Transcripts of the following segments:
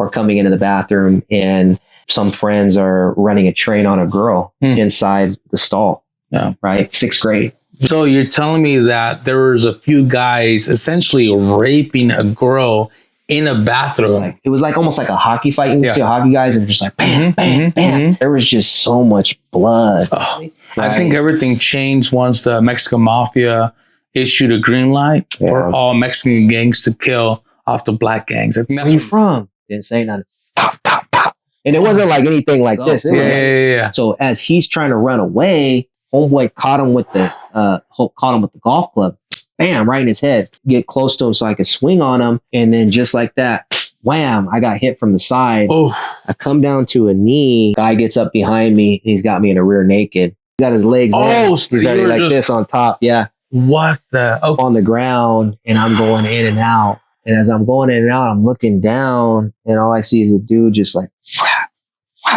we're coming into the bathroom and some friends are running a train on a girl inside the stall. Yeah. Right. 6th grade. So you're telling me that there was a few guys essentially raping a girl in a bathroom. It was like almost like a hockey fight. You see hockey guys and just like bam, bam, bam. There was just so much blood. Right? I think everything changed once the Mexican mafia issued a green light for all Mexican gangs to kill off the black gangs. I think that's where you from? Didn't say nothing. Pop, pop, pop. And it wasn't like anything like this. Yeah. So as he's trying to run away, homeboy caught him with the golf club. Bam, right in his head. Get close to him so I could swing on him. And then just like that, wham, I got hit from the side. Oh. I come down to a knee. Guy gets up behind me. He's got me in a rear naked. He got his legs in. So he's already like this on top. Yeah. What the? Okay. On the ground. And I'm going in and out. And as I'm going in and out, I'm looking down. And all I see is a dude just like,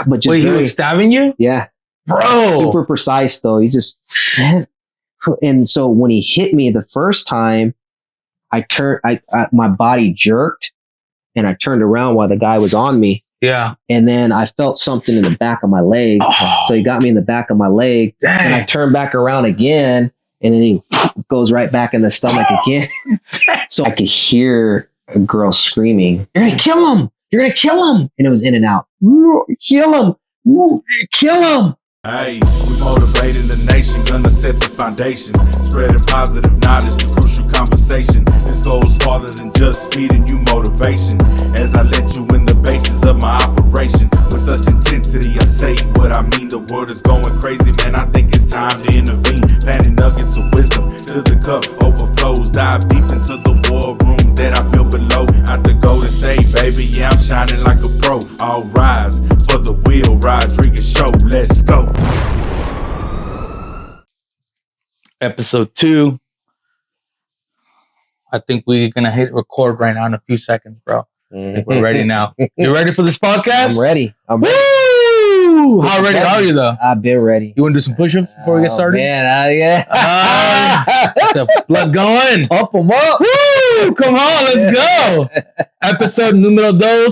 but just he was stabbing you? Yeah. Bro. Super precise though. He just... And so when he hit me the first time, my body jerked and I turned around while the guy was on me. Yeah. And then I felt something in the back of my leg. Oh. So he got me in the back of my leg. Dang. And I turned back around again and then he goes right back in the stomach again. So I could hear a girl screaming, "You're going to kill him. You're going to kill him." And it was in and out. Kill him. Kill him. Hey, we motivating the nation, gonna set the foundation, spreading positive knowledge through crucial conversation. This goes farther than just feeding you motivation, as I let you in the basis of my operation. With such intensity, I say what I mean. The world is going crazy, man. I think it's time to intervene. Planting nuggets of wisdom till the cup overflows. Dive deep into the war room that I built below. Out the Golden State, baby, yeah, I'm shining like a pro. All rise for the Will Rodriguez show. Let's go. Episode 2. I think we're gonna hit record right now in a few seconds, bro. I think we're ready now. You ready for this podcast? I'm ready. Woo! How ready are you though? I've been ready. You want to do some push-ups before we get started? Man, yeah. Get the blood going. Pump them up. Woo! Come on, let's go. Episode numero 2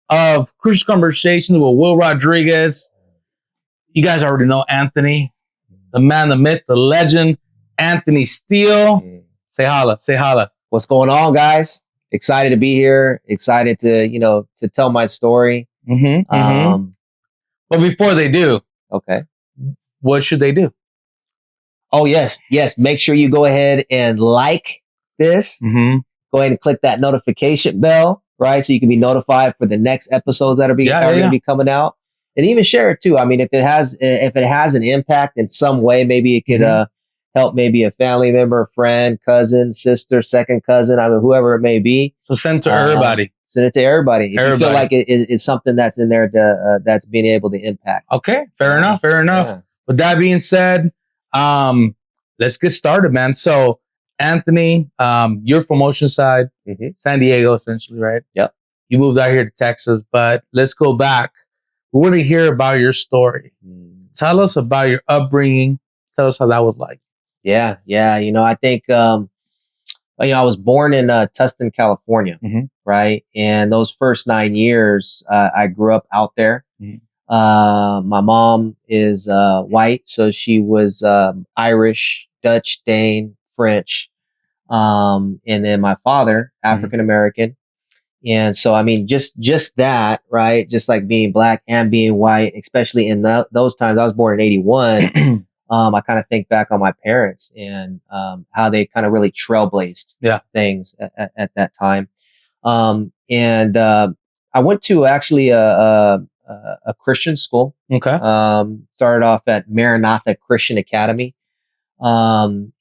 of Crucial Conversations with Will Rodriguez. You guys already know Anthony, the man, the myth, the legend, Anthony Steele. Say holla, say holla. What's going on, guys? Excited to be here. Excited to, to tell my story. But before they do, okay, what should they do? Oh, yes. Make sure you go ahead and like this. Go ahead and click that notification bell, right? So you can be notified for the next episodes that are going to be coming out. And even share it too. I mean, if it has an impact in some way, maybe it could help maybe a family member, friend, cousin, sister, second cousin. I mean, whoever it may be. So send it to everybody. Send it to everybody. If you feel like it's something that's in there that's being able to impact. Okay, fair enough. Yeah. With that being said, let's get started, man. So, Anthony, you're from Oceanside, San Diego, essentially, right? Yep. You moved out here to Texas, but let's go back. We want to hear about your story. Tell us about your upbringing. Tell us how that was like. Yeah. I think, I was born in Tustin, California, right? And those first 9 years, I grew up out there. My mom is white, so she was Irish, Dutch, Dane, French. And then my father, African American. And so, I mean, just that, right? Just like being black and being white, especially in those times. I was born in 81. I kind of think back on my parents and how they kind of really trailblazed things at that time. And I went to actually a Christian school. Okay. Started off at Maranatha Christian Academy and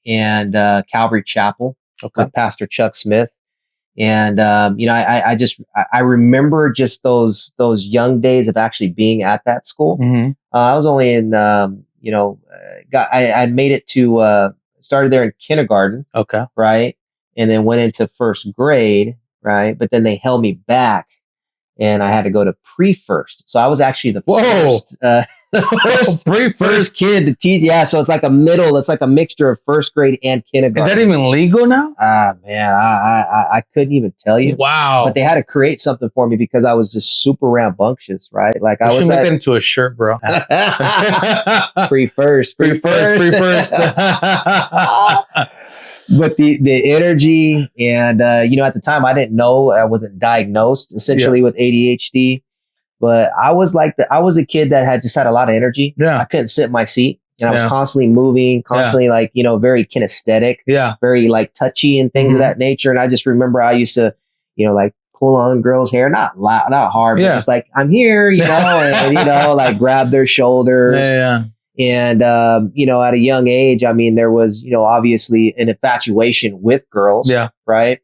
Calvary Chapel with Pastor Chuck Smith. And, I remember just those young days of actually being at that school. I was only in, I made it to, started there in kindergarten. Okay. Right. And then went into first grade. Right. But then they held me back and I had to go to pre-first. So I was actually the first, first kid to teach. Yeah, so it's like a mixture of first grade and kindergarten. Is that even legal now? Man, I couldn't even tell you. Wow. But they had to create something for me because I was just super rambunctious, right? Like I should make that into a shirt, bro. free first. Free first. But the energy and at the time I didn't know, I wasn't diagnosed essentially with ADHD, but I was a kid that had a lot of energy. Yeah. I couldn't sit in my seat and I was constantly moving, constantly very kinesthetic, very like touchy and things of that nature. And I just remember I used to, like pull on girls' hair, not loud, not hard, but just like, I'm here, and like grab their shoulders. And, at a young age, I mean, there was, obviously an infatuation with girls. Yeah. Right.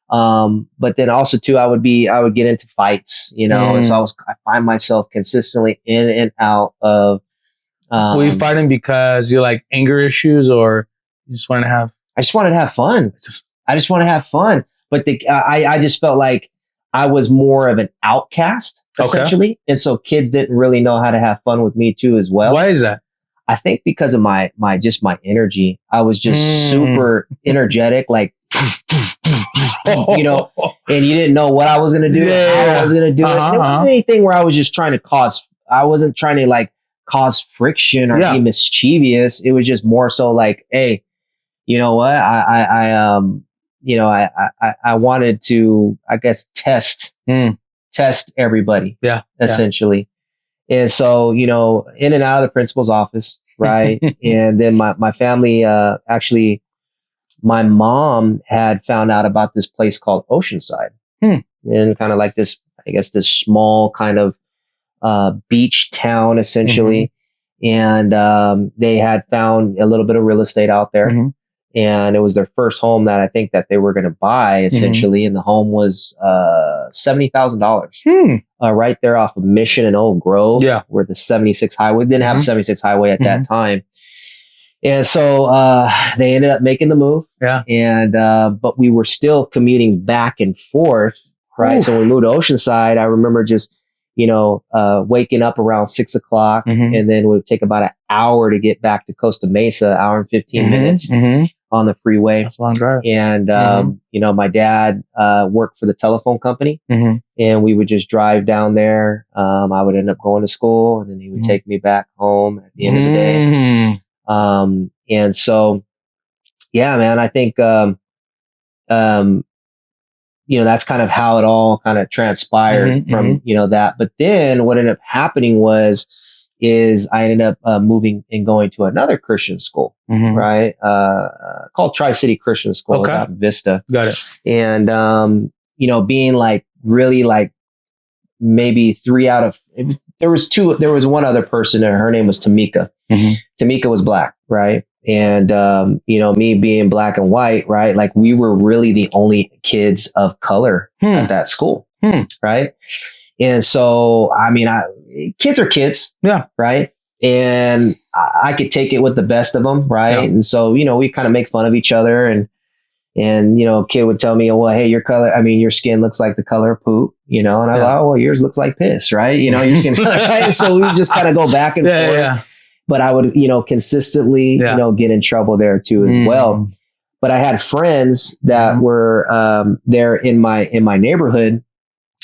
But then also too, I would get into fights, and so I find myself consistently in and out of, were you fighting because you like anger issues or you just wanted to have? I just wanted to have fun. But I just felt like I was more of an outcast essentially. Okay. And so kids didn't really know how to have fun with me too as well. Why is that? I think because of my energy. I was just super energetic, like, and you didn't know what I was going to do, how I was going to do it. And it wasn't anything where I was just trying to I wasn't trying to like cause friction or be mischievous. It was just more so like, hey, you know what? I wanted to, I guess, test everybody. Yeah. Essentially. And so, in and out of the principal's office, right? And then my family, actually, my mom had found out about this place called Oceanside. And kind of like this, I guess, this small kind of beach town, essentially. And they had found a little bit of real estate out there. And it was their first home that I think that they were going to buy, essentially. And the home was $70,000 right there off of Mission and Old Grove, where the 76 highway didn't have a 76 highway at that time. And so they ended up making the move. Yeah. And but we were still commuting back and forth, right? Oof. So when we moved to Oceanside, I remember just waking up around 6 o'clock, and then it would take about an hour to get back to Costa Mesa, hour and 15 minutes on the freeway. That's a long drive. And, my dad worked for the telephone company, and we would just drive down there. I would end up going to school, and then he would take me back home at the end of the day. And so, yeah, man, I think, that's kind of how it all kind of transpired from, that. But then what ended up happening is I ended up moving and going to another Christian school, right? Called Tri-City Christian School. Okay. Out in Vista. Got it. And, being like really like maybe there was one other person there. Her name was Tamika. Tamika was black, right? And, me being black and white, right? Like we were really the only kids of color at that school, right? And so, I mean, kids are kids, right? And I could take it with the best of them, right? Yeah. And so, we kind of make fun of each other, and a kid would tell me, well, hey, your skin looks like the color of poop, and I go, oh, well, yours looks like piss, right? Your skin, right? So we would just kind of go back and forth. Yeah. But I would, consistently, get in trouble there too as well. But I had friends that were there in my neighborhood,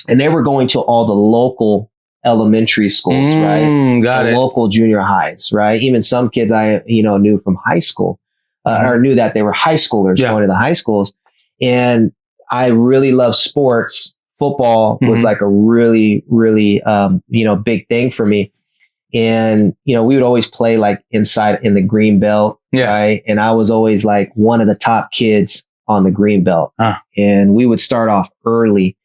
and they were going to all the local elementary schools, right? Got it. Local junior highs, right? Even some kids I, knew from high school, or knew that they were high schoolers going to the high schools. And I really love sports. Football was like a really, really, big thing for me. And, we would always play like inside in the green belt, right? And I was always like one of the top kids on the green belt. And we would start off early,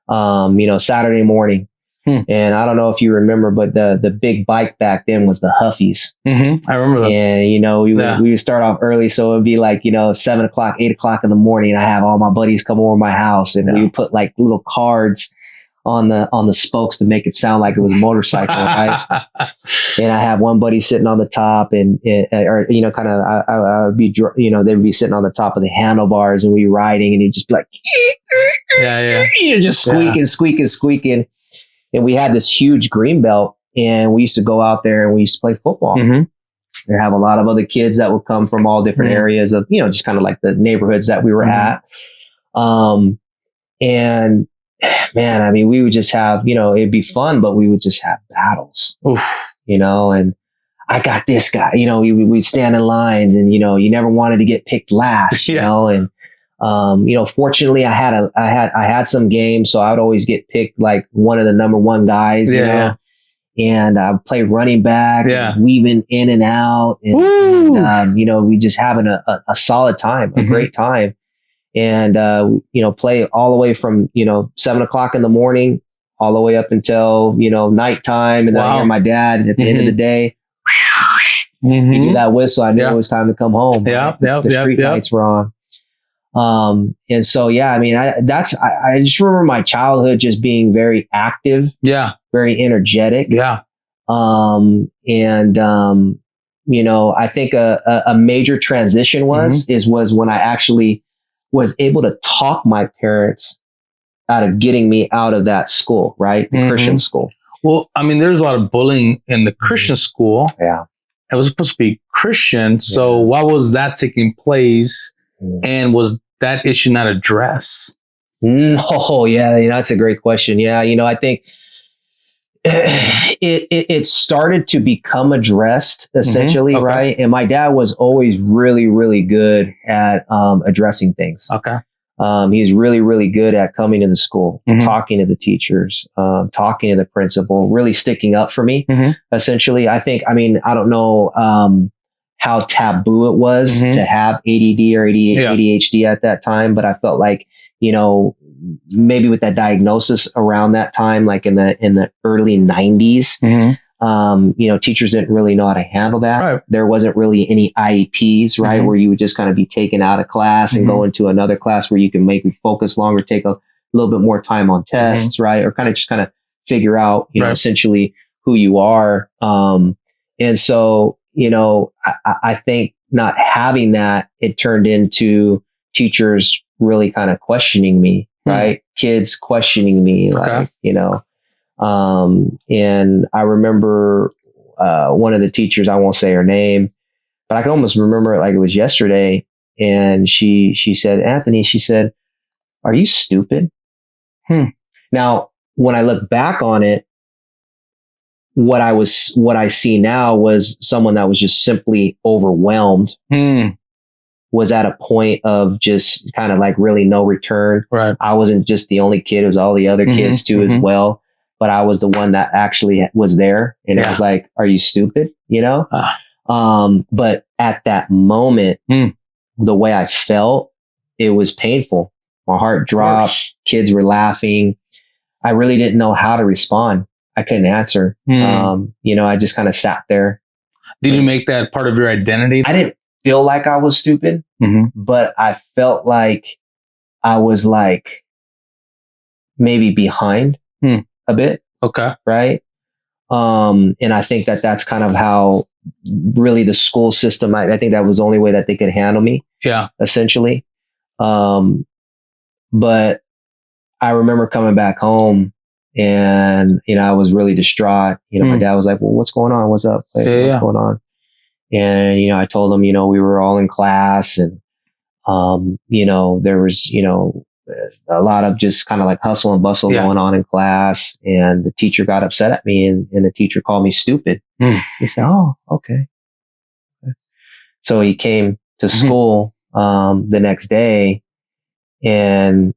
Saturday morning. And I don't know if you remember, but the big bike back then was the Huffies. I remember those. And, we would start off early. So it would be like, 7 o'clock, 8 o'clock in the morning. I have all my buddies come over my house, and we would put like little cards on the spokes to make it sound like it was a motorcycle, right? And I have one buddy sitting on the top, and I would be, they would be sitting on the top of the handlebars, and we riding, and he'd just be like, just squeaking. And we had this huge green belt, and we used to go out there and we used to play football. There have a lot of other kids that would come from all different areas of, just kind of like the neighborhoods that we were at. And man, I mean, we would just have, it'd be fun, but we would just have battles, and I got this guy, we'd stand in lines and, you never wanted to get picked last, and, fortunately I had some games, so I would always get picked like one of the number one guys, you know, and I played running back, and weaving in and out, and we just having a solid time, a great time. And, play all the way from, 7 o'clock in the morning, all the way up until, nighttime. And then I hear my dad at the end of the day, he do that whistle. I knew it was time to come home. The street lights were on. And so, I mean, I just remember my childhood just being very active, very energetic. I think a major transition was when I actually was able to talk my parents out of getting me out of that school, right? The Christian school. Well, I mean, there's a lot of bullying in the Christian school. Yeah. It was supposed to be Christian. So why was that taking place? And was that issue not addressed? Oh, yeah. That's a great question. Yeah. I think it started to become addressed essentially, right? And my dad was always really, really good at addressing things. He's really, really good at coming to the school, talking to the teachers, talking to the principal, really sticking up for me. Essentially, I don't know how taboo it was to have ADD or ADHD at that time, but I felt like, maybe with that diagnosis around that time, like in the early 90s, teachers didn't really know how to handle that. Right. There wasn't really any IEPs, right? Where you would just kind of be taken out of class and go into another class where you can maybe focus longer, take a little bit more time on tests, right? Or kind of figure out, essentially who you are. And so, I think not having that, it turned into teachers really kind of questioning me, right? Kids questioning me, like, and I remember one of the teachers, I won't say her name, but I can almost remember it like it was yesterday. And she said, Anthony, she said, "Are you stupid?" Now, when I look back on it, what I see now was someone that was just simply overwhelmed, was at a point of just kind of like really no return. Right. I wasn't just the only kid, it was all the other kids too as well. But I was the one that actually was there. And it was like, "Are you stupid?" But at that moment, the way I felt, it was painful. My heart dropped. Kids were laughing. I really didn't know how to respond. I couldn't answer. I just kind of sat there. Did you make that part of your identity? I didn't feel like I was stupid, but I felt like I was like maybe behind a bit. Okay. Right. And I think that's kind of how really the school system, I think that was the only way that they could handle me. Yeah. Essentially. But I remember coming back home and, I was really distraught. My dad was like, "Well, what's going on? What's up? What's going on?" And, I told him, we were all in class and, there was, a lot of just kind of like hustle and bustle going on in class. And the teacher got upset at me and the teacher called me stupid. He said, "Oh, okay." So he came to school, the next day and,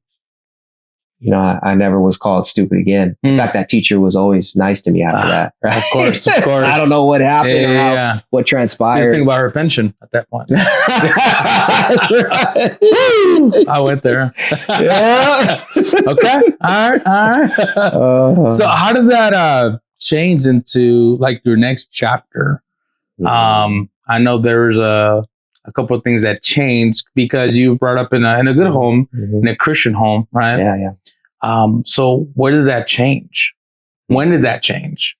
I never was called stupid again. In fact, that teacher was always nice to me after that. Right? Of course. I don't know what happened or what transpired. Just think about her pension at that point. That's right. I went there. Okay. All right. So how did that change into like your next chapter? I know there's a couple of things that changed because you brought up in a good home, in a Christian home, right? Yeah. So where did that change? When did that change?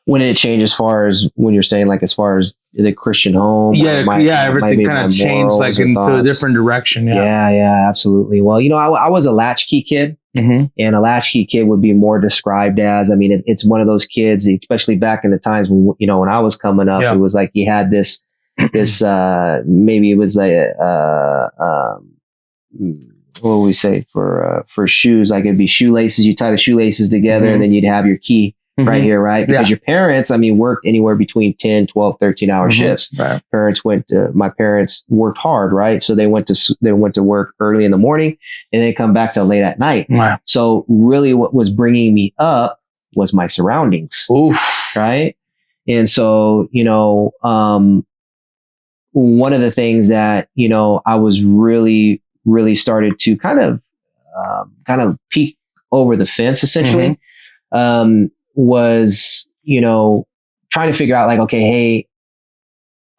When did it change as far as when you're saying like as far as the Christian home? Everything kind of changed like into a different direction. Yeah, absolutely. Well, I was a latchkey kid. And a latchkey kid would be more described as, I mean, it's one of those kids, especially back in the times when, you know, when I was coming up, it was like you had this, maybe it was what would we say for shoes? Like it'd be shoelaces. You tie the shoelaces together and then you'd have your key right here, right? Because your parents, I mean, worked anywhere between 10, 12, 13-hour shifts. Right. My parents worked hard, right? So they went to work early in the morning and they come back till late at night. Wow. So really what was bringing me up was my surroundings. Oof. Right? And so, you know, one of the things that, you know, I was really started to kind of peek over the fence essentially, was, you know, trying to figure out like, okay, hey,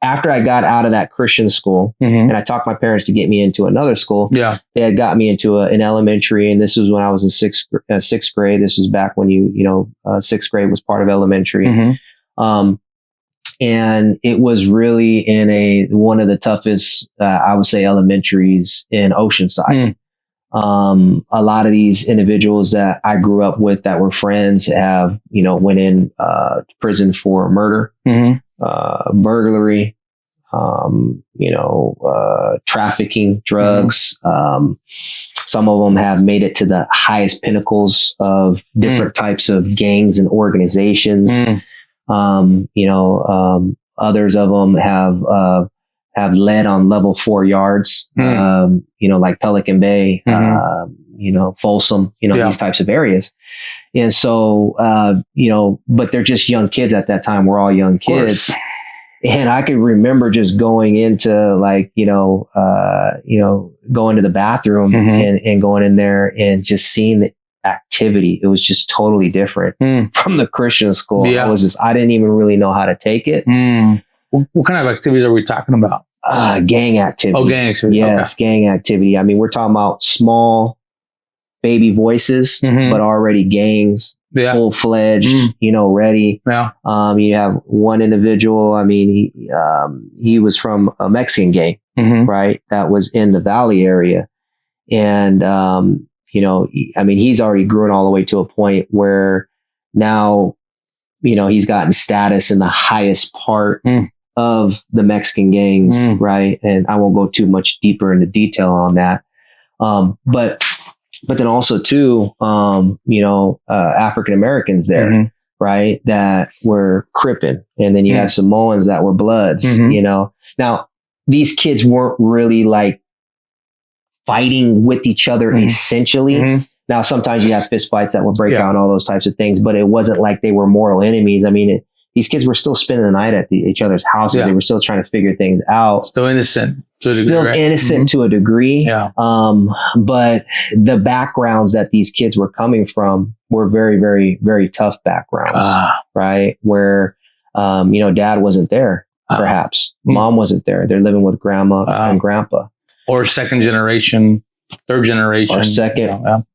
after I got out of that Christian school and I talked my parents to get me into another school, they had got me into an elementary. And this was when I was in sixth grade. This was back when sixth grade was part of elementary. And it was really in one of the toughest, I would say, elementaries in Oceanside. A lot of these individuals that I grew up with that were friends have, you know, went in prison for murder, burglary, trafficking, drugs. Some of them have made it to the highest pinnacles of different types of gangs and organizations. Others of them have led on level 4 yards, like Pelican Bay, Folsom, these types of areas. And so, but they're just young kids at that time. We're all young kids. And I could remember just going into going to the bathroom and going in there and just seeing the activity. It was just totally different from the Christian school. I didn't even really know how to take it. What kind of activities are we talking about? Gang activity. Oh, gang activity. Yes, okay. Gang activity. I mean, we're talking about small baby voices, but already gangs, full-fledged, ready. Yeah. You have one individual, I mean, he was from a Mexican gang, right? That was in the Valley area. And, he's already grown all the way to a point where now, he's gotten status in the highest part of the Mexican gangs, right? And I won't go too much deeper into detail on that. But then also too, African Americans there, right? That were Crippin'. And then you had Samoans that were Bloods, Now, these kids weren't really like fighting with each other essentially. Now, sometimes you have fist fights that would break out and all those types of things, but it wasn't like they were mortal enemies. I mean, these kids were still spending the night at each other's houses. Yeah. They were still trying to figure things out. Still innocent to a degree. Still innocent to a degree. Yeah. But the backgrounds that these kids were coming from were very, very, very tough backgrounds, right? Where, dad wasn't there, perhaps. Mom wasn't there. They're living with grandma and grandpa. Or second generation, third generation. Or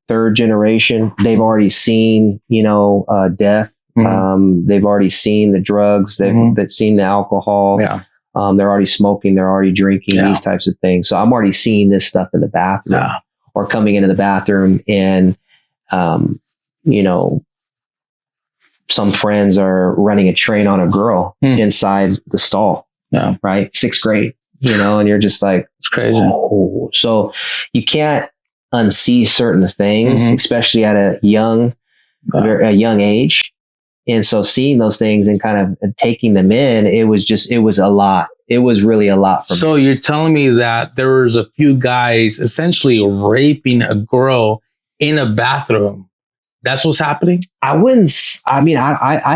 third generation. They've already seen, death. They've already seen the drugs. They've seen the alcohol. Yeah. They're already smoking. They're already drinking, these types of things. So I'm already seeing this stuff in the bathroom or coming into the bathroom and, some friends are running a train on a girl inside the stall. Yeah. Right. 6th grade, and you're just like, it's crazy. Oh. So you can't unsee certain things, especially at a young age. And so seeing those things and kind of taking them in, it was a lot. It was really a lot for me. So you're telling me that there was a few guys essentially raping a girl in a bathroom. That's what's happening? I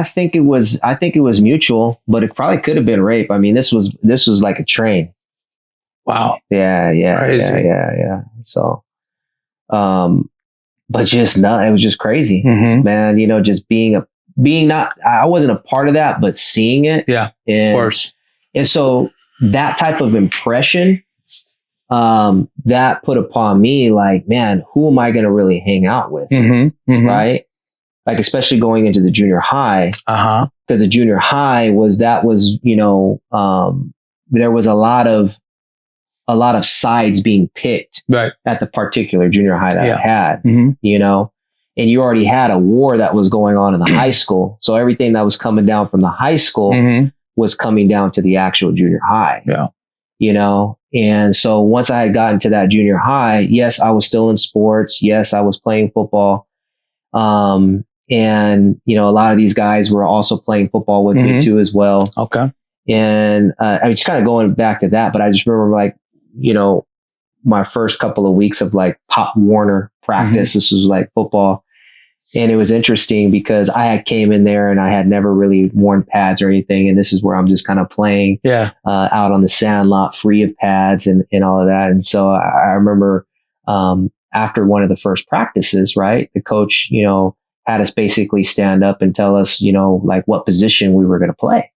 think it was mutual, but it probably could have been rape. I mean, this was like a train. Wow. Yeah. Crazy. Yeah. So, but just it was just crazy, man, just I wasn't a part of that, but seeing it. Yeah, of course. And so that type of impression, that put upon me like, man, who am I going to really hang out with? Right. Like, especially going into the junior high, because the junior high there was a lot of a lot of sides being picked at the particular junior high that I had, you know, and you already had a war that was going on in the high school. So everything that was coming down from the high school was coming down to the actual junior high, you know? And so once I had gotten to that junior high, yes, I was still in sports. Yes, I was playing football. And, you know, a lot of these guys were also playing football with me too as well. Okay. And I was kind of going back to that, but I just remember like, you know, my first couple of weeks of like Pop Warner practice, this was like football. And it was interesting because I had came in there and I had never really worn pads or anything. And this is where I'm just kind of playing out on the sand lot, free of pads and all of that. And so I remember after one of the first practices, right, the coach, you know, had us basically stand up and tell us, you know, like what position we were going to play.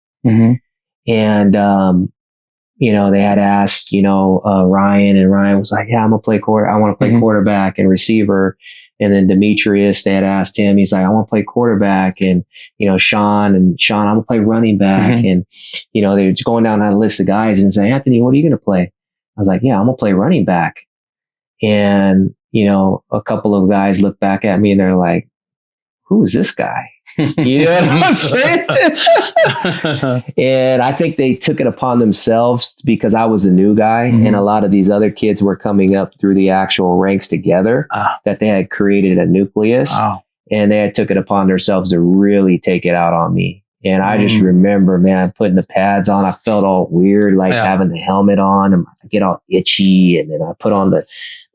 And, you know, they had asked, you know, Ryan, and Ryan was like, yeah, I'm going to play I want to play quarterback and receiver. And then Demetrius, they had asked him, he's like, I want to play quarterback. And, you know, Sean, I'm going to play running back. And, you know, they were going down that list of guys and say, Anthony, what are you going to play? I was like, yeah, I'm going to play running back. And, you know, a couple of guys look back at me and they're like, who is this guy? You know what I'm saying? And I think they took it upon themselves because I was a new guy and a lot of these other kids were coming up through the actual ranks together, that they had created a nucleus and they had took it upon themselves to really take it out on me. And I just remember, man, putting the pads on, I felt all weird, like having the helmet on and I get all itchy. And then I put on the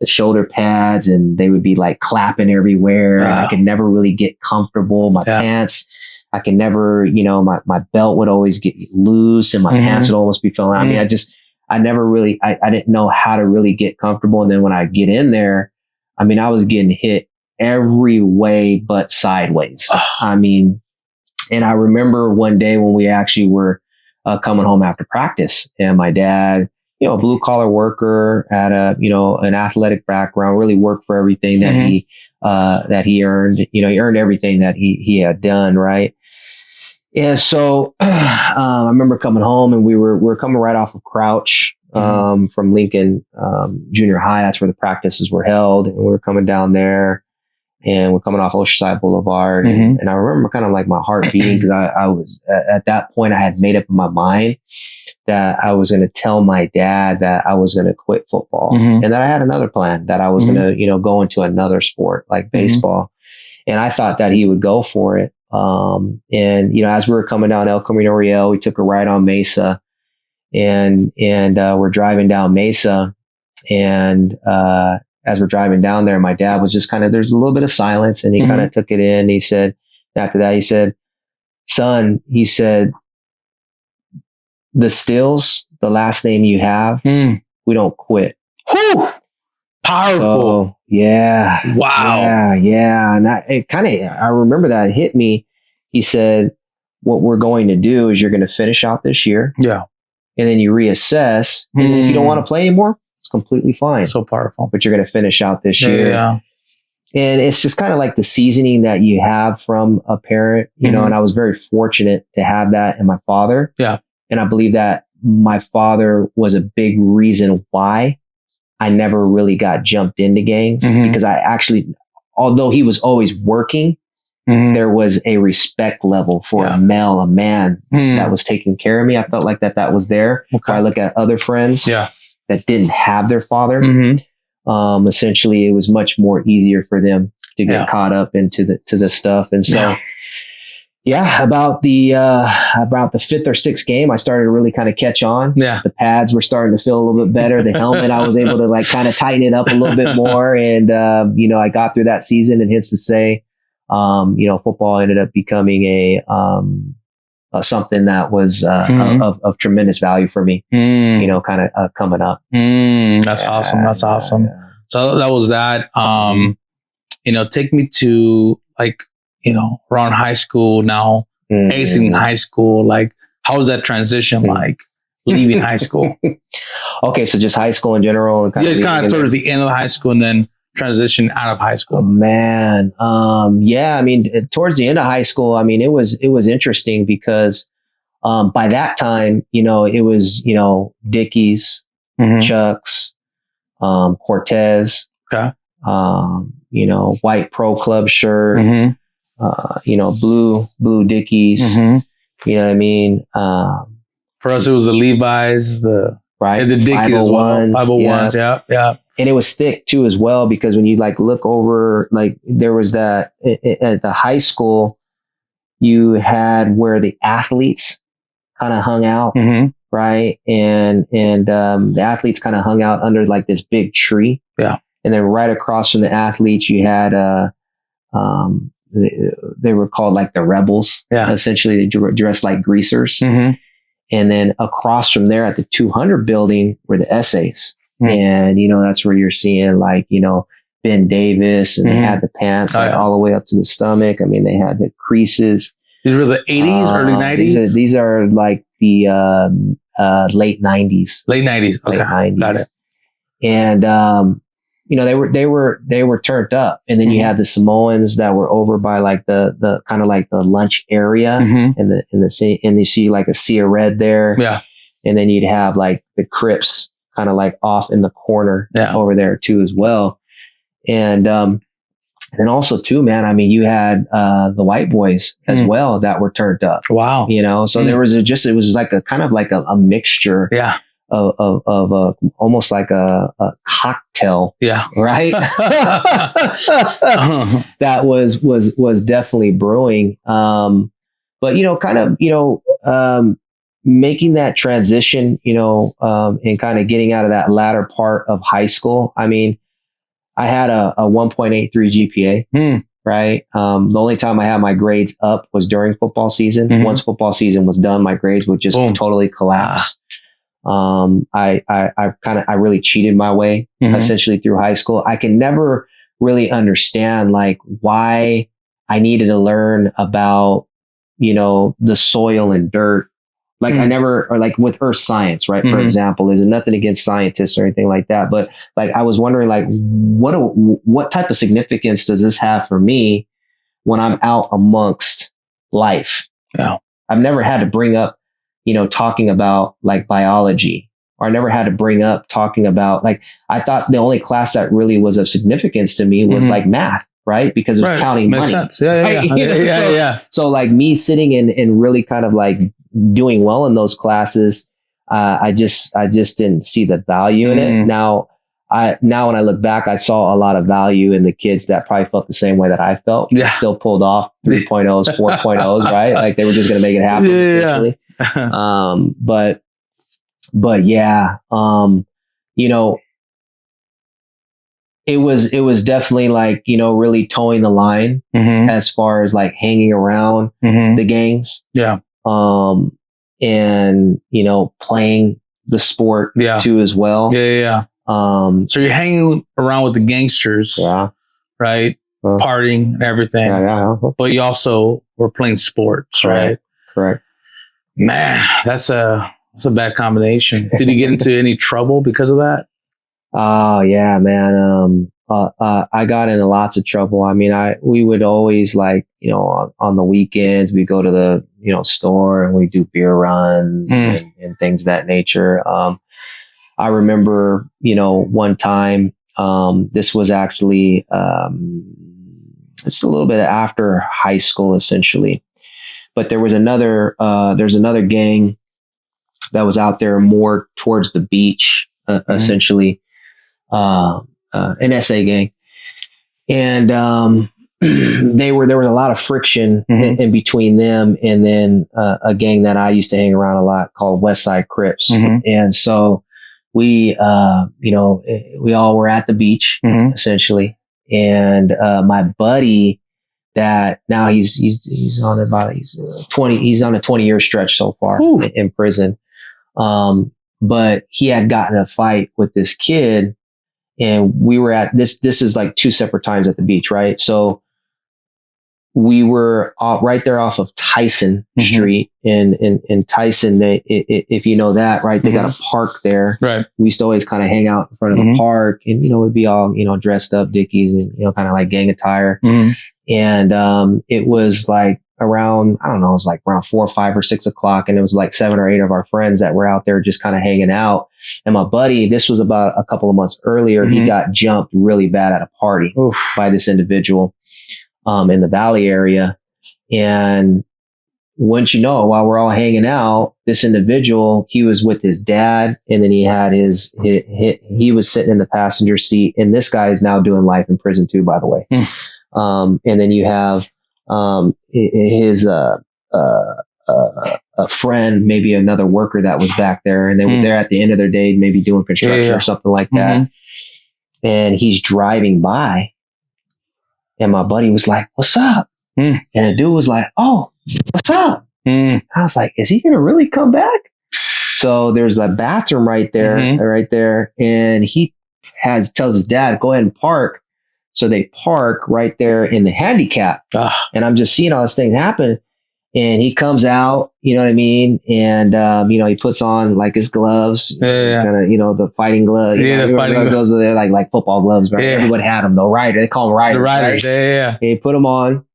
shoulder pads and they would be like clapping everywhere. And I could never really get comfortable. My pants, I could never, you know, my belt would always get loose and my pants would almost be falling out. I mean, I never really, I didn't know how to really get comfortable. And then when I get in there, I mean, I was getting hit every way but sideways. I mean, and I remember one day when we actually were coming home after practice and my dad, you know, blue collar worker, had an athletic background, really worked for everything that he earned. You know, he earned everything that he had done. Right. And so I remember coming home and we were coming right off of Crouch from Lincoln Junior High. That's where the practices were held. And we were coming down there. And we're coming off Oceanside Boulevard. And I remember kind of like my heart beating because I was at that point, I had made up in my mind that I was going to tell my dad that I was going to quit football and that I had another plan that I was going to, you know, go into another sport like baseball. And I thought that he would go for it. And, you know, as we were coming down El Camino Real, we took a ride on Mesa and we're driving down Mesa and, as we're driving down there, my dad was just kind of, there's a little bit of silence and he kind of took it in. He said, after that, he said, son, he said, the Stills, the last name you have, we don't quit. Whew. Powerful. So, yeah. Wow. Yeah. And I remember that hit me. He said, what we're going to do is you're going to finish out this year. Yeah. And then you reassess. And if you don't want to play anymore, it's completely fine. So powerful. But you're going to finish out this year. Yeah. And it's just kind of like the seasoning that you have from a parent, you know, and I was very fortunate to have that in my father. Yeah. And I believe that my father was a big reason why I never really got jumped into gangs because I actually, although he was always working, there was a respect level for a man that was taking care of me. I felt like that was there. Okay. I look at other friends that didn't have their father. Essentially, it was much more easier for them to get caught up into the stuff. And so, about the fifth or sixth game, I started to really kind of catch on. Yeah. The pads were starting to feel a little bit better. The helmet, I was able to like kind of tighten it up a little bit more. And, I got through that season, and hence to say, football ended up becoming a something that was of tremendous value for me, kind of coming up. That's awesome. That's awesome. Yeah. So that was that. Take me to around high school now, exiting high school. Like, how was that transition like, leaving high school? Okay, so just high school in general. And kind of towards the end of high school and then transition out of high school. Oh, man. Towards the end of high school, it was interesting because by that time, it was, Dickies, Chucks, Cortez, you know, white Pro Club shirt, you know, blue Dickies, you know what I mean? For us, it was the Levi's, the Dickies as well. 501s, yeah. And it was thick too as well, because when you like look over, like there was that at the high school, you had where the athletes kind of hung out, right? And the athletes kind of hung out under like this big tree. Yeah. And then right across from the athletes, you had they were called like the rebels. Yeah. Essentially, they dressed like greasers. And then across from there at the 200 building were the essays. And, you know, that's where you're seeing like, you know, Ben Davis, and they had the pants like all the way up to the stomach. I mean, they had the creases. These were the 80s, early 90s? These are like the late 90s. Late 90s. Okay. Late 90s. Got it. And, you know, they were turned up. And then you had the Samoans that were over by like the kind of like the lunch area, and you see like a sea of red there. Yeah. And then you'd have like the Crips kind of like off in the corner over there too as well. And then also too, man, I mean, you had the white boys as well that were turned up. Wow. You know, so there was it was like a kind of like a mixture of almost like a cocktail. Yeah. Right. That was definitely brewing. But, you know, kind of, you know, making that transition, you know, and kind of getting out of that latter part of high school. I mean, I had a 1.83 GPA, right? The only time I had my grades up was during football season. Once football season was done, my grades would just totally collapse. I really cheated my way essentially through high school. I can never really understand like why I needed to learn about, you know, the soil and dirt. Like I never, or like with earth science, right? For example, there's nothing against scientists or anything like that. But like, I was wondering like, what type of significance does this have for me when I'm out amongst life? Yeah. I've never had to bring up, you know, talking about like biology, or I never had to bring up talking about like, I thought the only class that really was of significance to me was like math, right? Because it was counting Makes money. Sense. Yeah. So like me sitting and really kind of like doing well in those classes, I just didn't see the value in it. Now when I look back, I saw a lot of value in the kids that probably felt the same way that I felt. Yeah. Still pulled off 3.0s, 4.0s, right? Like they were just going to make it happen. Essentially. But yeah, you know, it was definitely like, you know, really towing the line as far as like hanging around the gangs. Yeah. And, you know, playing the sport too as well. Yeah. So you're hanging around with the gangsters, right? Partying and everything. Yeah. But you also were playing sports, right? Correct. Man, that's a bad combination. Did you get into any trouble because of that? Oh yeah, man. I got into lots of trouble. I mean, we would always like, you know, on the weekends, we go to the, you know, store and we do beer runs and things of that nature. I remember, you know, one time, this was actually, it's a little bit after high school essentially, but there's another gang that was out there more towards the beach, essentially, an SA gang. And, there was a lot of friction in between them and then, a gang that I used to hang around a lot called West Side Crips. And so we, you know, we all were at the beach essentially. And, my buddy that now he's on about, he's on a 20-year stretch so far in prison. But he had gotten a fight with this kid, and we were at this is like two separate times at the beach, right? So we were right there off of Tyson Street in Tyson. If you know that, right, they got a park there. Right. We used to always kind of hang out in front of the park, and, you know, we'd be all, you know, dressed up Dickies and, you know, kind of like gang attire. And, it was like around, I don't know, it was like around 4 or 5 or 6 o'clock. And it was like 7 or 8 of our friends that were out there just kind of hanging out. And my buddy, this was about a couple of months earlier, he got jumped really bad at a party by this individual in the Valley area. And once you know, while we're all hanging out, this individual, he was with his dad, and then he had he was sitting in the passenger seat, and this guy is now doing life in prison too, by the way. And then you have his a friend, maybe another worker that was back there, and they were there at the end of their day, maybe doing construction or something like that. And he's driving by, and my buddy was like, "What's up?" And the dude was like, "Oh, what's up?" I was like, "Is he gonna really come back?" So there's a bathroom right there, and he tells his dad, "Go ahead and park." So they park right there in the handicap, and I'm just seeing all this thing happen. And he comes out, you know what I mean? And, he puts on like his gloves, kind of, the fighting gloves. The fighting gloves are there, like football gloves, right? Everybody had them, though. They call them riders. The riders, right? And he put them on.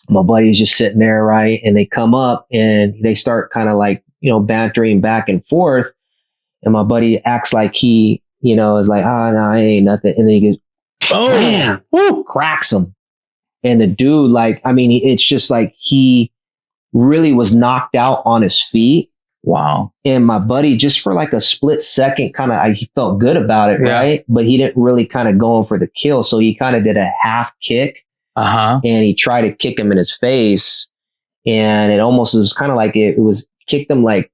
My buddy's just sitting there, right? And they come up and they start kind of like, bantering back and forth. And my buddy acts like he, is like, "Oh, no, it ain't nothing." And then he goes, bam, cracks him. And the dude, it's just like he really was knocked out on his feet. Wow. And my buddy, just for like a split second, he felt good about it, right? But he didn't really kind of go in for the kill. So he kind of did a half kick. And he tried to kick him in his face. And it was kind of like it was kicked him like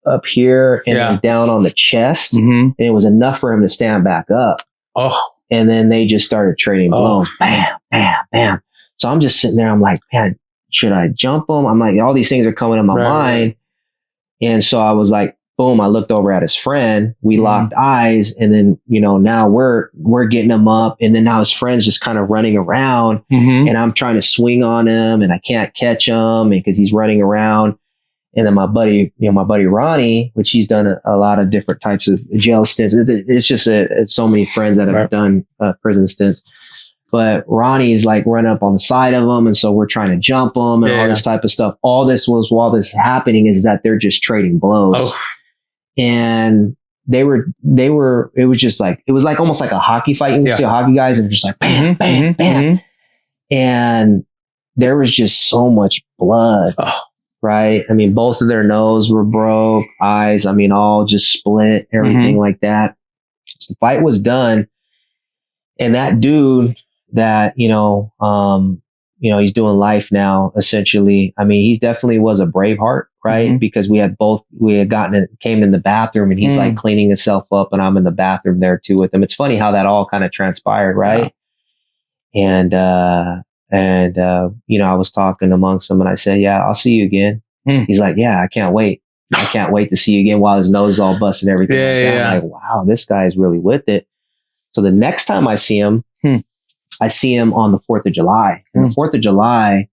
up here and then down on the chest. And it was enough for him to stand back up. And then they just started trading blows. Bam, bam, bam. So I'm just sitting there. I'm like, man, should I jump him? I'm like, all these things are coming in my mind. And so I was like, boom, I looked over at his friend. We locked eyes. And then, now we're getting him up. And then now his friend's just kind of running around. And I'm trying to swing on him and I can't catch him because he's running around. And then my buddy Ronnie, which he's done a lot of different types of jail stints. It's just it's so many friends that have done prison stints. But Ronnie's like running up on the side of him. And so we're trying to jump him and all this type of stuff. All this was while this is happening is that they're just trading blows. And it was like almost like a hockey fight. You can see hockey guys and just like bam, bam, bam. And there was just so much blood. Right. I mean, both of their nose were broke, eyes, all just split, everything like that. So the fight was done. And that dude that, he's doing life now, essentially. I mean, he definitely was a Braveheart, right? Because came in the bathroom and he's like cleaning himself up and I'm in the bathroom there too with him. It's funny how that all kind of transpired, right? And I was talking amongst them and I said, "Yeah, I'll see you again." He's like, "Yeah, I can't wait. I can't wait to see you again," while his nose is all busted and everything. I'm like, wow, this guy is really with it. So the next time I see him, I see him on the 4th of July. And the 4th of July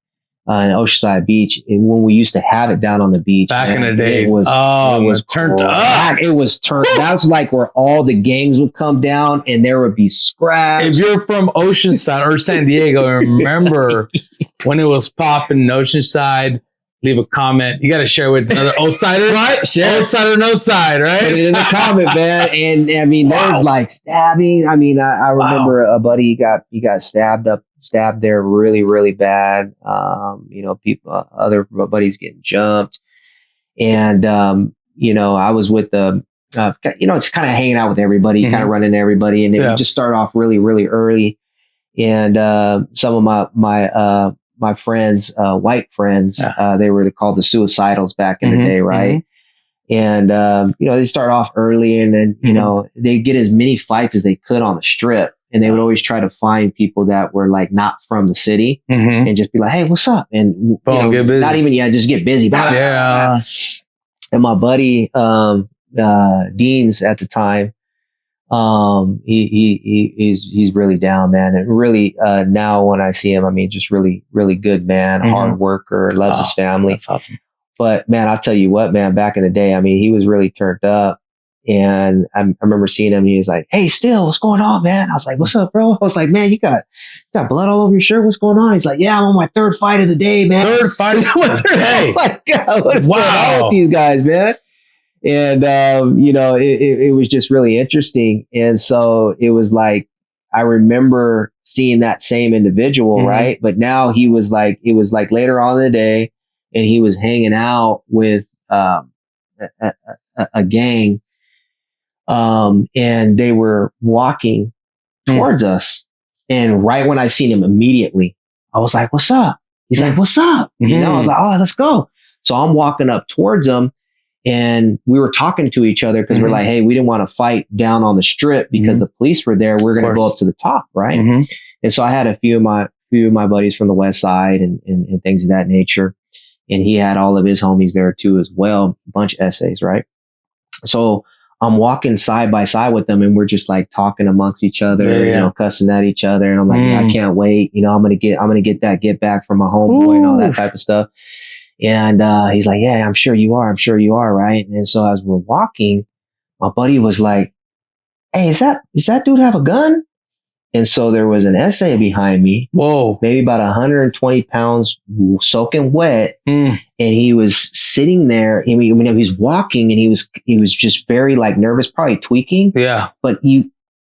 in Oceanside Beach, when we used to have it down on the beach. Back in the days. It was turned up. It was turned. That's like where all the gangs would come down and there would be scraps. If you're from Oceanside or San Diego, remember when it was popping in Oceanside, leave a comment. You got to share with another Osider, right? Osider, no side, right? Put it in the comment, man. And I mean, there's like stabbing. I mean, I remember a buddy he got stabbed there really, really bad. People, other buddies getting jumped. And, I was with it's kind of hanging out with everybody, kind of running to everybody. And it just started off really, really early. And some of my friends, white friends, they were called the suicidals back in the day, right? And, they start off early and then, they get as many fights as they could on the strip. And they would always try to find people that were like not from the city and just be like, "Hey, what's up?" And get busy. not even, just get busy. And my buddy, Dean's at the time, he's really down, man. And really, now when I see him, I mean, just really, really good man, hard worker, loves his family. That's awesome. But man, I'll tell you what, man, back in the day, I mean, he was really turned up. And I remember seeing him. And he was like, "Hey, Still, what's going on, man?" I was like, "What's up, bro?" I was like, "Man, you got blood all over your shirt. What's going on?" He's like, "Yeah, I'm on my third fight of the day, man." Third fight? Oh my God, what's going on with these guys, man? And, it was just really interesting. And so it was like, I remember seeing that same individual, right? But now it was like later on in the day, and he was hanging out with a gang. And they were walking towards us. And right when I seen him immediately, I was like, "What's up?" He's like, "What's up?" I was like, "Oh, let's go." So I'm walking up towards him, and we were talking to each other because we're like, "Hey, we didn't want to fight down on the strip because the police were there. We're going to go up to the top." Right. And so I had a few of my buddies from the West Side and things of that nature. And he had all of his homies there too, as well. A bunch of essays. Right. So I'm walking side by side with them, and we're just like talking amongst each other, cussing at each other. And I'm like, "Yeah, I can't wait. I'm going to get that get back from my homeboy and all that type of stuff." And, he's like, "Yeah, I'm sure you are. I'm sure you are." Right. And so as we're walking, my buddy was like, "Hey, does that dude have a gun?" And so there was an essay behind me. Whoa. Maybe about 120 pounds soaking wet. And he was sitting there. I mean, he was walking, and he was just very like nervous, probably tweaking. Yeah. But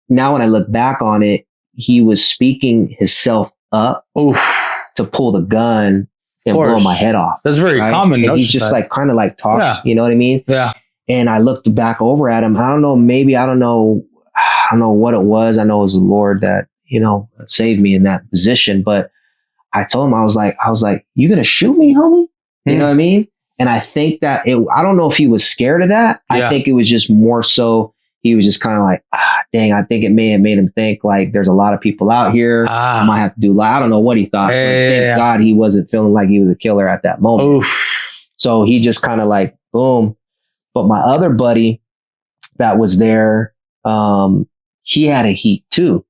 now when I look back on it, he was speaking himself up to pull the gun and blow my head off. That's very common. And he's just like kind of like talking, you know what I mean? Yeah. And I looked back over at him. I don't know what it was. I know it was the Lord that, saved me in that position. But I told him, I was like, "You gonna shoot me, homie?" You know what I mean? And I think that I don't know if he was scared of that. I think it was just more so he was just kind of like, dang, I think it may have made him think like there's a lot of people out here. I might have to do I don't know what he thought. Thank God he wasn't feeling like he was a killer at that moment. Oof. So he just kind of like, boom. But my other buddy that was there, he had a heat too.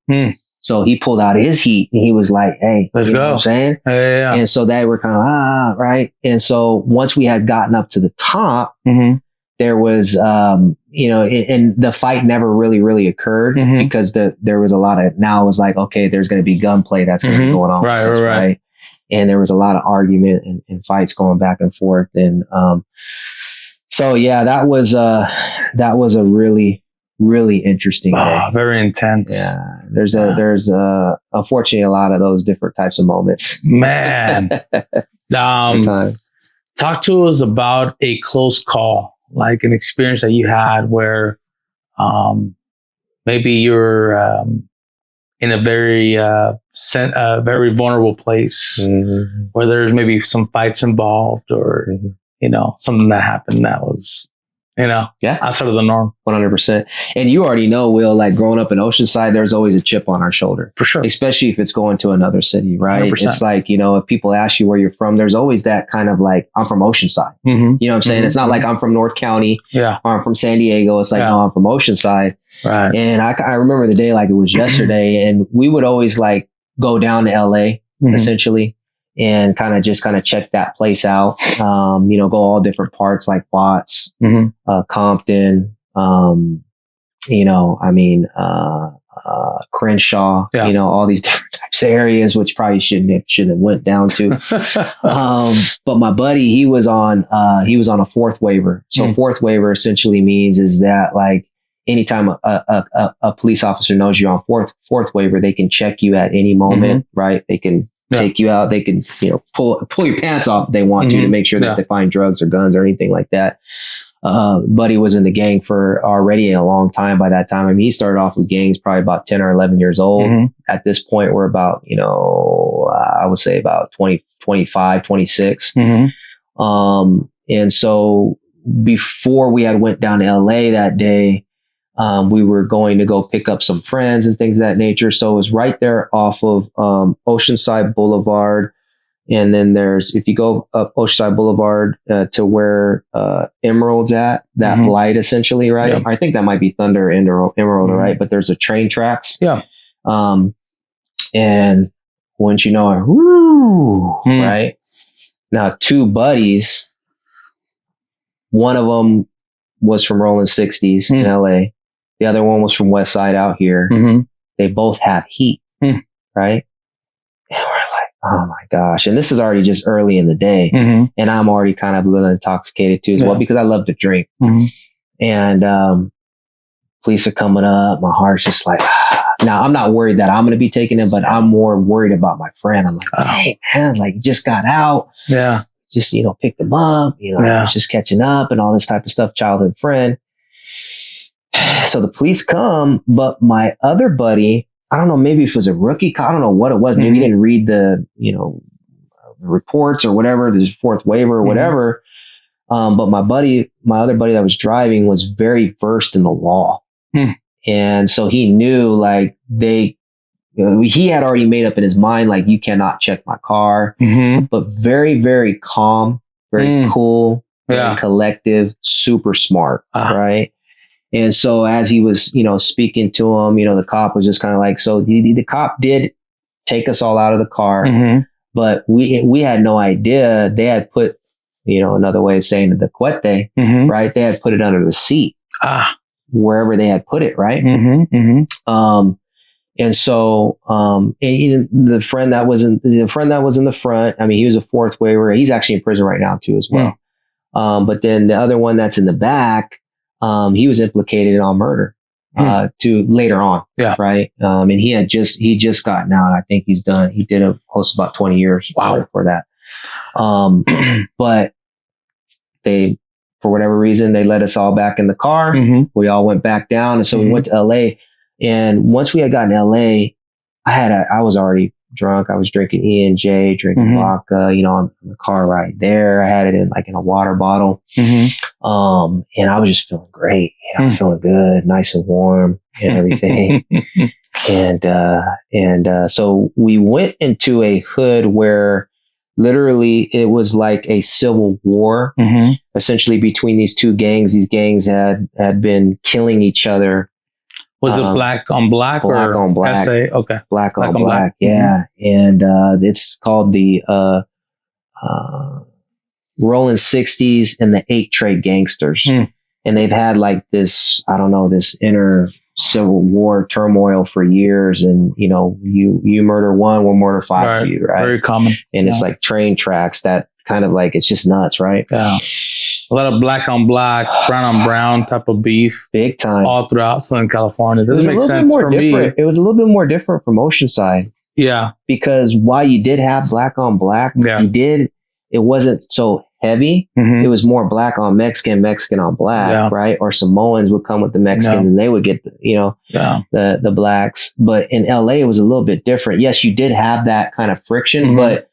So he pulled out his heat, and he was like, "Hey, let's go." Know what I'm saying? Yeah. And so they were kind of, right. And so once we had gotten up to the top, there was, and the fight never really occurred because there was a lot of, now it was like, okay, there's going to be gunplay that's going to be going on. Right. And there was a lot of argument and fights going back and forth. And, so yeah, that was a really, really interesting day. Very intense. Yeah. There's unfortunately a lot of those different types of moments. Man. Talk to us about a close call, like an experience that you had where maybe you're in a very very vulnerable place where there's maybe some fights involved or something that happened that was outside of the norm. 100%. And you already know, Will, like growing up in Oceanside, there's always a chip on our shoulder. For sure. Especially if it's going to another city, right? 100%. It's like, if people ask you where you're from, there's always that kind of like, I'm from Oceanside. You know what I'm saying? It's not like I'm from North County or I'm from San Diego. It's like, no, I'm from Oceanside. Right. And I remember the day like it was yesterday, and we would always like go down to LA essentially and kind of check that place out. Go all different parts like Watts, Compton, Crenshaw, all these different types of areas, which probably shouldn't have went down to. But my buddy, he was on a fourth waiver. So fourth waiver essentially means is that like anytime a police officer knows you're on fourth waiver, they can check you at any moment, right? They can take you out. They can, pull your pants off if they want to make sure that they find drugs or guns or anything like that. Buddy was in the gang for already a long time by that time. I mean, he started off with gangs probably about 10 or 11 years old. At this point, we're about, I would say about 20, 25, 26. And so before we had went down to LA that day, we were going to go pick up some friends and things of that nature. So it was right there off of Oceanside Boulevard. And then if you go up Oceanside Boulevard to where Emerald's at, that light essentially, right? Yeah. I think that might be Thunder Emerald, right? But there's a train tracks. Yeah. And once you know it, woo, right? Now, two buddies, one of them was from Rolling 60s in LA. The other one was from West Side out here. They both have heat, right? And we're like, oh my gosh. And this is already just early in the day. And I'm already kind of a little intoxicated too as well, because I love to drink. And police are coming up. My heart's just like, now I'm not worried that I'm going to be taking it, but I'm more worried about my friend. I'm like, hey man, like just got out. Yeah. Just, you know, picked him up, you know, I was just catching up and all this type of stuff, childhood friend. So the police come, but my other buddy, I don't know, maybe if it was a rookie cop, I don't know what it was. Maybe he didn't read the, you know, reports or whatever, the fourth waiver or whatever. But my other buddy that was driving was very versed in the law. And so he knew like he had already made up in his mind, like, you cannot check my car, but very, very calm, very cool, very collective, super smart. Right. And so as he was, you know, speaking to him, you know, the cop was just kind of like, so the cop did take us all out of the car, but we had no idea they had put, you know, another way of saying the cuete, right? They had put it under the seat, wherever they had put it, right? And so, the friend that was in the front, I mean, he was a fourth waiver. He's actually in prison right now too, as well. But then the other one that's in the back, he was implicated on murder, to later on. Right. And he just gotten out. I think he's done. He did close to about 20 years for that. But they, for whatever reason, they let us all back in the car. We all went back down. And so we went to LA. And once we had gotten to LA, I was already drunk. I was drinking E&J, drinking vodka, you know, on the car ride there. I had it in a water bottle. And I was just feeling great. You know, feeling good, nice and warm and everything. So we went into a hood where literally it was like a civil war, essentially between these two gangs. These gangs had been killing each other. Was it black on black? Black on black. SA? Okay. Black on black. Yeah. And it's called the Rolling 60s and the 8 Trade Gangsters. And they've had like this, I don't know, this inner civil war turmoil for years. And, you know, you murder one, we'll murder 5 of you, right? Very common. And it's like train tracks that kind of like, it's just nuts, right? Yeah. A lot of black on black, brown on brown type of beef. Big time. All throughout Southern California. It doesn't make sense for me. It was a little bit more different from Oceanside. Yeah. Because while you did have black on black, it wasn't so heavy. It was more black on Mexican, Mexican on black, right? Or Samoans would come with the Mexicans and they would get the blacks. But in LA, it was a little bit different. Yes, you did have that kind of friction, but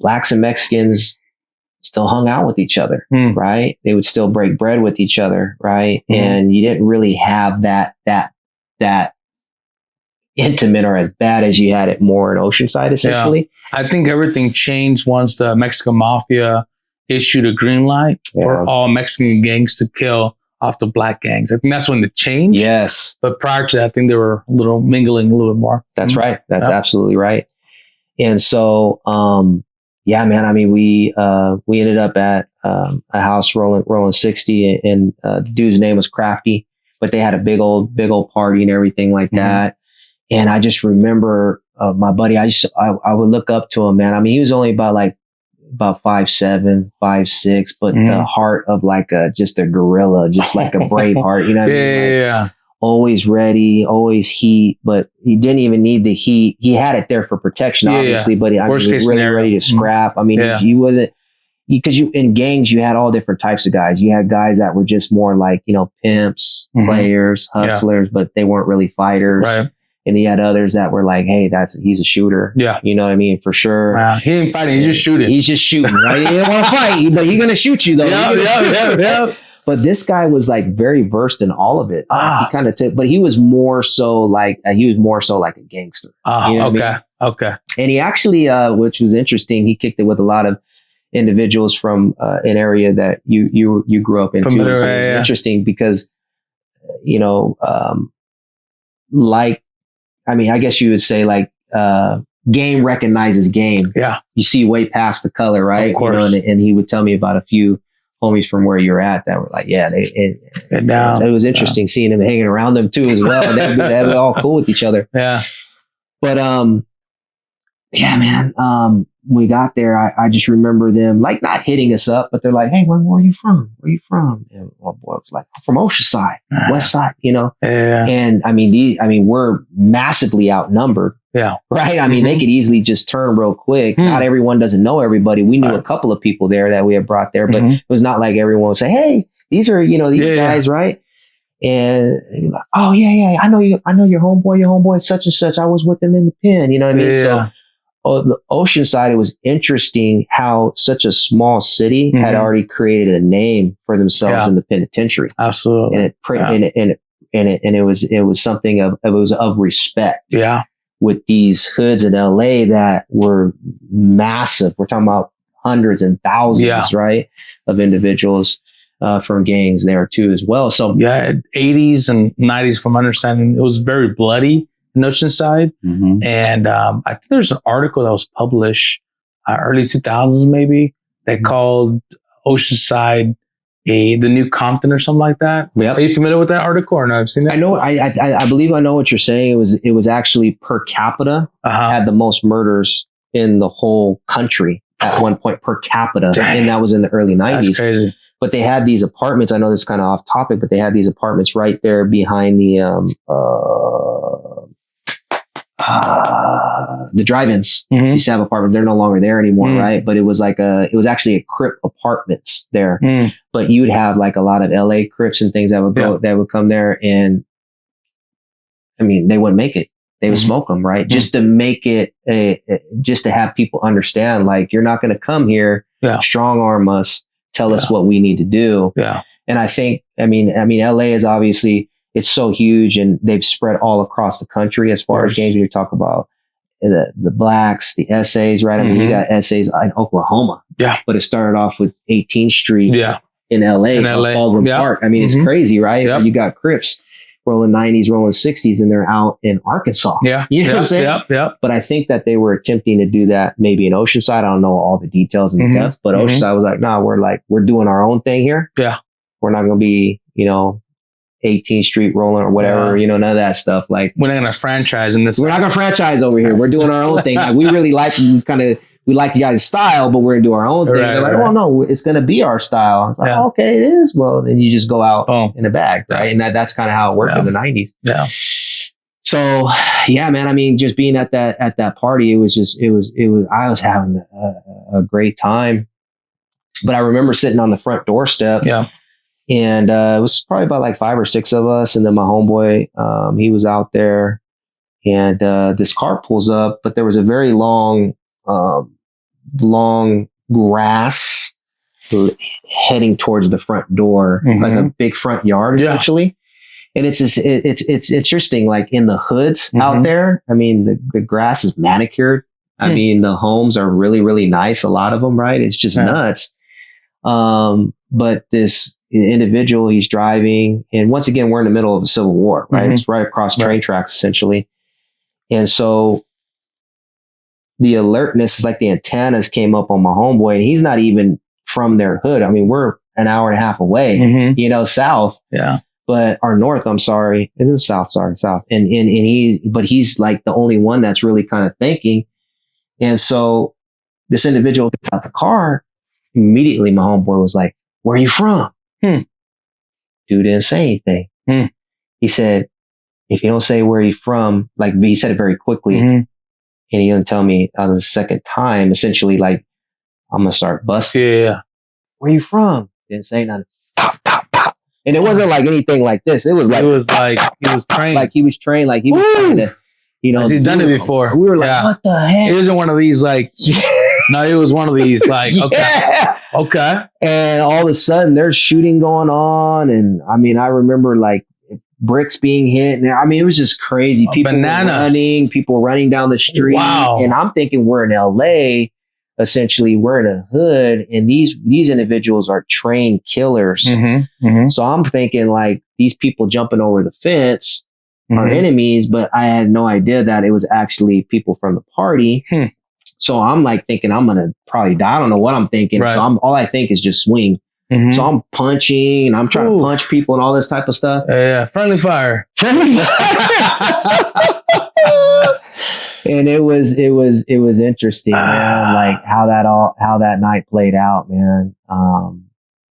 blacks and Mexicans still hung out with each other, right? They would still break bread with each other, right? And you didn't really have that intimate or as bad as you had it more in Oceanside, essentially. I think everything changed once the Mexican mafia issued a green light for all Mexican gangs to kill off the black gangs. I think that's when it changed. Yes. But prior to that, I think they were mingling a little bit more. That's right. That's absolutely right. And so, yeah, man, I mean, we ended up at a house rolling 60 and the dude's name was Crafty, but they had a big old party and everything like that. And I just remember my buddy, I would look up to him, man. I mean, he was only about 5'7", 5'6", but the heart of just a gorilla, just like a brave heart, you know what I mean? Yeah. Always ready, always heat, but he didn't even need the heat. He had it there for protection, obviously, but he was really ready to scrap. I mean, he wasn't, because in gangs, you had all different types of guys. You had guys that were just more like, you know, pimps, players, hustlers, but they weren't really fighters. Right. And he had others that were like, hey, he's a shooter. Yeah. You know what I mean? For sure. Wow. He ain't fighting. He's just shooting. He's just shooting, right? He didn't want to fight, but he's going to shoot you though. Yeah. But this guy was like very versed in all of it. He kind of took, but he was more so like a gangster. You know what I mean? Okay. And he actually, which was interesting, he kicked it with a lot of individuals from an area that you grew up in too. So it was interesting because, you know, I guess you would say game recognizes game. Yeah. You see way past the color, right? Of course. You know, and he would tell me about a few homies from where you're at that were like, yeah, it was interesting seeing them hanging around them too as well. They'd be all cool with each other. Yeah. But, yeah, man, when we got there, I just remember them like not hitting us up, but they're like, hey, where are you from? Where are you from? And my boy was like, I'm from Oceanside, West Side, you know? Yeah. And I mean, we're massively outnumbered. Yeah. Right. I mean, they could easily just turn real quick. Not everyone doesn't know everybody. We knew a couple of people there that we had brought there, but it was not like everyone would say, hey, these are, you know, these guys, right? And they'd be like, oh, yeah. I know your homeboy, such and such. I was with them in the pen. You know what I mean? Yeah. So the Oceanside, it was interesting how such a small city had already created a name for themselves in the penitentiary. Absolutely. And it was something of respect. Yeah. With these hoods in LA that were massive. We're talking about hundreds and thousands, right? Of individuals from gangs there too as well. So 80s and 90s, from understanding, it was very bloody in Oceanside. And I think there's an article that was published early 2000s maybe that called Oceanside the new Compton or something like that. Yep. Are you familiar with that article or no? I've seen that. I know. I believe I know what you're saying. It was actually per capita had the most murders in the whole country at one point per capita. Dang. And that was in the early 90s. That's crazy. But they had these apartments. I know this is kind of off topic, but they had these apartments right there behind the drive-ins. Used to have apartments. They're no longer there anymore, right? But it was like it was actually a Crip apartments there. But you'd have like a lot of LA Crips and things that would go, that would come there, and I mean, they wouldn't make it. They would smoke them, right? Just to make it just to have people understand, like, you're not going to come here, strong arm us, tell us what we need to do. Yeah. And I think, I mean, LA is obviously, it's so huge, and they've spread all across the country as far as gangs. We talk about the blacks, the essays, right? I mean, you got essays in Oklahoma, but it started off with 18th Street in LA, Baldwin Park. I mean, it's crazy, right? You got Crips rolling 90s, rolling 60s, and they're out in Arkansas. You know what I'm saying? But I think that they were attempting to do that maybe in Oceanside. I don't know all the details and depth, but Oceanside was like, nah, we're doing our own thing here. We're not going to be, 18th Street rolling or whatever, none of that stuff. Like, we're not going to franchise in this. We're not going to franchise over here. We're doing our own thing. Like, we really like, we like you guys' style, but we're going to do our own thing. They're like, well, no, it's going to be our style. I was like, okay, it is. Well, then you just go out in a bag, right? And that's kind of how it worked in the 90s. So, yeah, man, I mean, just being at that party, I was having a great time. But I remember sitting on the front doorstep. And it was probably about like 5 or 6 of us. And then my homeboy, he was out there, and this car pulls up, but there was a very long grass heading towards the front door, like a big front yard, essentially. And it's interesting, like in the hoods out there. I mean, the grass is manicured. I mean, the homes are really, really nice. A lot of them, right? It's just nuts. But this individual, he's driving, and once again, we're in the middle of a civil war, right? It's right across train tracks, essentially. And so the alertness is like the antennas came up on my homeboy, and he's not even from their hood. I mean, we're an hour and a half away, south. Or north, I'm sorry. It is south. And he's like the only one that's really kind of thinking. And so this individual gets out the car. Immediately, my homeboy was like, where are you from? Dude didn't say anything. He said, if you don't say where you're from, like, he said it very quickly, and he didn't tell me on the second time, essentially, like, I'm going to start busting. Where are you from? Didn't say nothing. Pop, pop, pop. And it wasn't like anything like this. It was like he was trained. Like he was trained, like he was trying to, he's done it before. We were like, what the heck? It wasn't one of these like, no, it was one of these like, okay. And all of a sudden there's shooting going on. And I mean, I remember like bricks being hit. And I mean, it was just crazy. People running down the street. Wow. And I'm thinking we're in LA. Essentially, we're in a hood, and these individuals are trained killers. So I'm thinking like these people jumping over the fence are enemies, but I had no idea that it was actually people from the party. So I'm like thinking I'm gonna probably die. I don't know what I'm thinking. So all I think is just swing. Mm-hmm. So I'm punching and I'm trying to punch people and all this type of stuff. Yeah. Friendly fire. And it was interesting, man. Like how that night played out, man.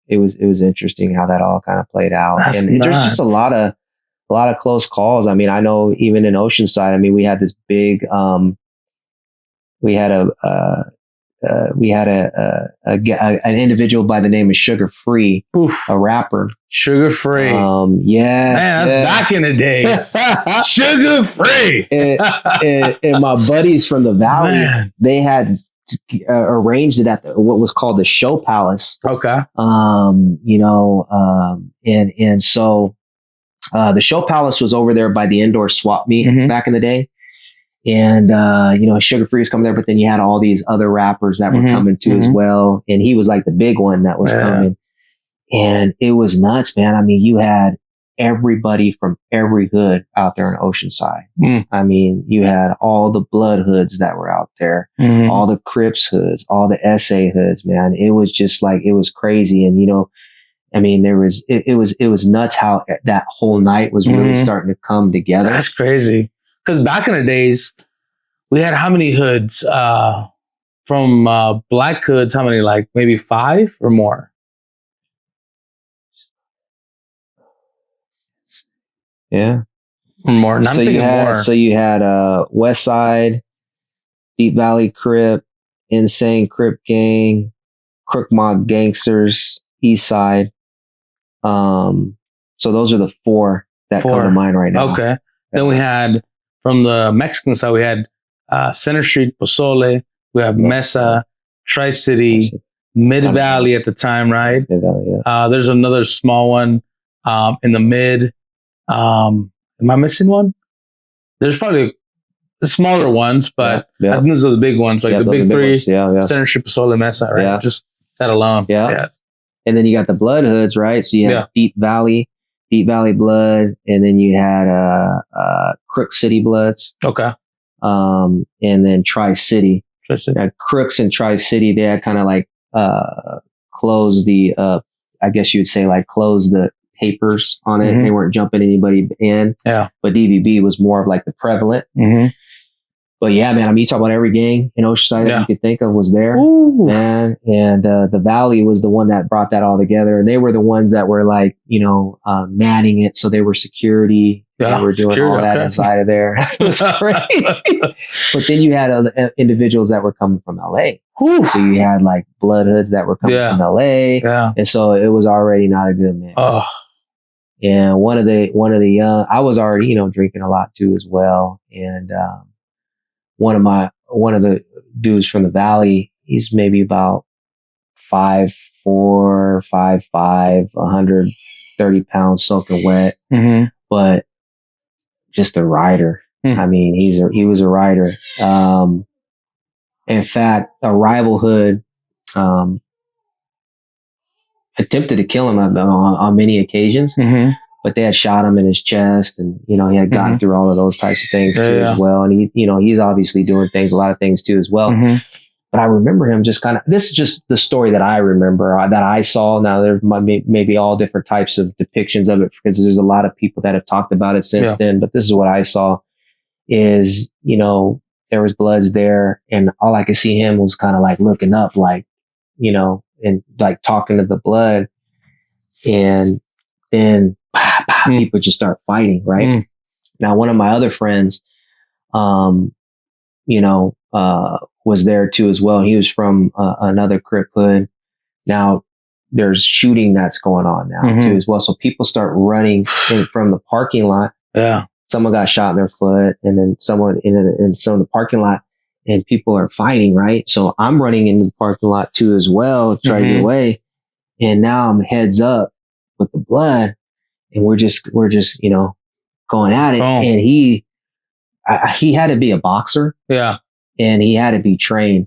It was interesting how that all kind of played out. That's and nuts. There's just a lot of close calls. I mean, I know even in Oceanside, I mean, we had this big, we had an individual by the name of Sugar Free, a rapper. Sugar Free. Yeah. Man, that's back in the days. Sugar Free. and my buddies from the Valley, they had arranged it at what was called the Show Palace. Okay. And so the Show Palace was over there by the indoor swap meet back in the day. And, Sugar Free was coming there, but then you had all these other rappers that were coming too as well. And he was like the big one that was coming. And it was nuts, man. I mean, you had everybody from every hood out there in Oceanside. I mean, you had all the Blood hoods that were out there, all the Crips hoods, all the SA hoods, man. It was just like, it was crazy. And, I mean, it was nuts how that whole night was really starting to come together. That's crazy. Because back in the days, we had how many hoods? From black hoods, how many? Like maybe 5 or more? Yeah. Or more. So you had West Side, Deep Valley Crip, Insane Crip Gang, Crook Mob Gangsters, East Side. So those are the 4 that come to mind right now. Okay. Then we had, from the Mexican side, we had Center Street, Pozole. We have Mesa, Tri-City, Mid-Valley at the time, right? Mid-Valley, yeah. There's another small one in the mid. Am I missing one? There's probably the smaller ones, but I think those are the big ones, like the big 3. Center Street, Pozole, Mesa, right? Yeah. Just that alone. Yeah. And then you got the Blood hoods, right? So you had Deep Valley Blood, and then you had Crook City Bloods. Okay. And then Tri-City. Crooks and Tri-City, they had kind of like closed the I guess you would say like closed the papers on it. They weren't jumping anybody in. Yeah. But DVB was more of like the prevalent. But yeah, man, I mean, you talk about every gang in Oceanside that you could think of was there, man. And the Valley was the one that brought that all together. And they were the ones that were like, manning it. So they were security. They were doing all that inside of there. It was crazy. But then you had other individuals that were coming from LA. So you had like Blood hoods that were coming from LA. Yeah. And so it was already not a good mix. And one of the young, I was already, drinking a lot too as well. And, one of the dudes from the Valley, he's maybe about 5'4", 5'5", 130 pounds soaking wet, but just a rider. I mean, he was a rider. In fact, a rival hood attempted to kill him on many occasions. But they had shot him in his chest, and he had gotten through all of those types of things too as well. And he's obviously doing a lot of things too as well. But I remember him just kind of. This is just the story that I remember that I saw. Now there may be all different types of depictions of it because there's a lot of people that have talked about it since then. But this is what I saw: is there was Bloods there, and all I could see him was kind of like looking up, like and like talking to the Blood, and then. People just start fighting, right? Now, one of my other friends, was there too as well. He was from another Crip hood. Now, there's shooting that's going on now too as well. So people start running from the parking lot. Yeah. Someone got shot in their foot, and then someone in some of the parking lot, and people are fighting, right? So I'm running into the parking lot too as well, trying to get away. And now I'm heads up with the Blood. And we're just, going at it. And he had to be a boxer. Yeah. And he had to be trained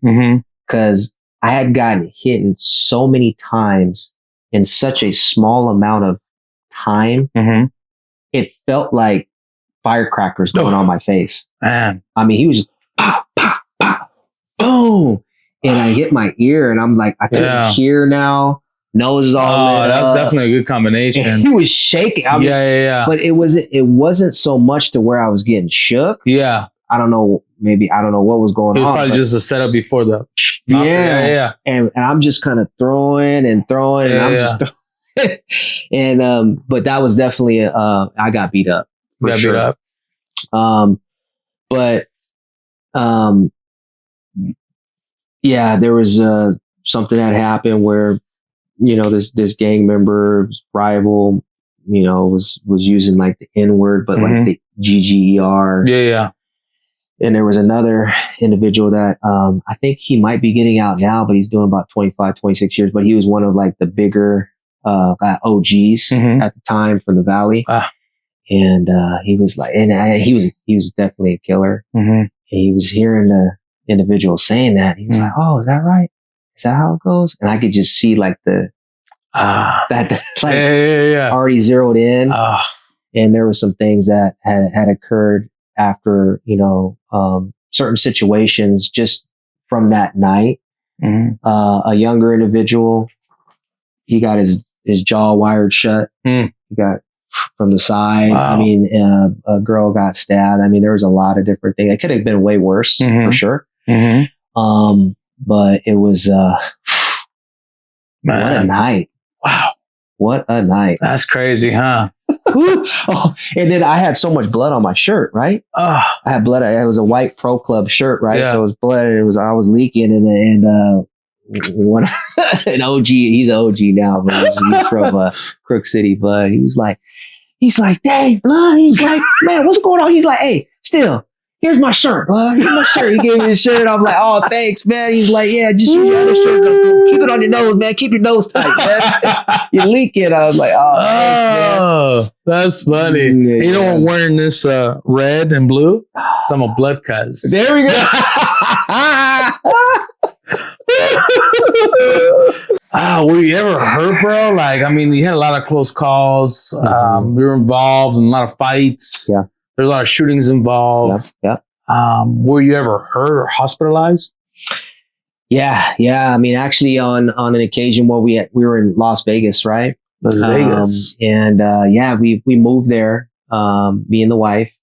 because I had gotten hit so many times in such a small amount of time. It felt like firecrackers going on my face. Man. I mean, he was just pop, pop, pop, boom. And I hit my ear, and I'm like, I couldn't hear now. nose is all lit that's up. definitely a good combination. And he was shaking. I mean, yeah. But it wasn't so much to where I was getting shook. Yeah. I don't know what was going on. It was probably just a setup before the. Yeah. And I'm just kind of throwing and just throwing. And but that was definitely I got beat up. For sure. Beat up. But yeah, there was something that happened where, you know, this gang member's rival, you know, was using like the N word, but like the GGER. Yeah. And there was another individual that I think he might be getting out now, but he's doing about 25, 26 years. But he was one of like the bigger OGs at the time from the Valley. And he was like, and he was definitely a killer. And he was hearing the individual saying that. He was like, "Oh, is that right? Is that how it goes?" And I could just see like already zeroed in. And there were some things that had occurred after, you know, certain situations just from that night. A younger individual, he got his jaw wired shut. He got from the side. Wow. I mean, a girl got stabbed. I mean, there was a lot of different things. It could have been way worse for sure. But it was, what a night. Wow. What a night. That's crazy, huh? And then I had so much blood on my shirt, right? I had blood. It was a white Pro Club shirt, right? Yeah. So it was blood, and I was leaking, and it was one an OG. He's an OG now, but he's from Crook City. But he's like, "Dang, blood." He's like, "Man, what's going on?" He's like, "Hey, still, here's my shirt, blood. Here's my shirt." He gave me his shirt. I'm like, "Oh, thanks, man." He's like, "Yeah, just use your other shirt. Keep it on your nose, man. Keep your nose tight, man. You leak it." I was like, "Oh, thanks, man." That's funny. Yeah. You know, I'm wearing this red and blue. So I'm a blood cuz. There we go. Were you ever hurt, bro? Like, I mean, you had a lot of close calls. We were involved in a lot of fights. Yeah. There's a lot of shootings involved. Yeah. Were you ever hurt or hospitalized? Yeah. I mean, actually, on an occasion where we were in Las Vegas, right? Las Vegas. And we moved there, me and the wife.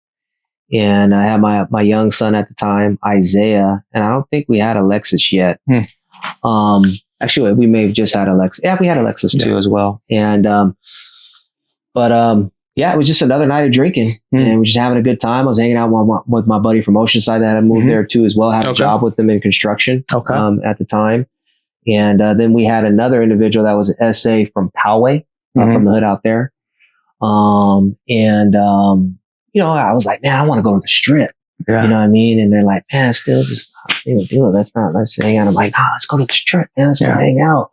And I had my young son at the time, Isaiah, and I don't think we had Alexis yet. Actually, we may have just had Alexis. Yeah, we had Alexis too as well. And it was just another night of drinking, and we're just having a good time. I was hanging out with my buddy from Oceanside that had moved there too as well. I had a job with them in construction at the time. And then we had another individual that was an SA from Poway, from the hood out there. You know, I was like, "Man, I want to go to the strip." Yeah. You know what I mean? And they're like, "Man, still just do it. Let's hang out." I'm like, "Let's go to the strip, man. Let's go hang out."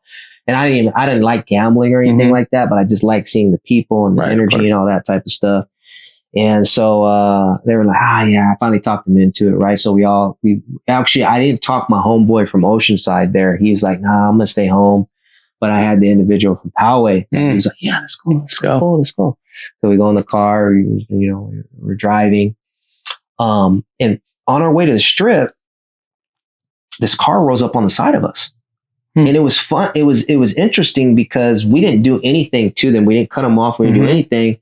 And I didn't like gambling or anything like that, but I just like seeing the people and the energy and all that type of stuff. And so they were like, I finally talked them into it, right? So I didn't talk my homeboy from Oceanside there. He was like, "Nah, I'm gonna stay home." But I had the individual from Poway. He was like, "Yeah, let's go. So we go in the car, we're driving. And on our way to the strip, this car rolls up on the side of us. And it was fun. It was interesting because we didn't do anything to them. We didn't cut them off. We didn't do anything.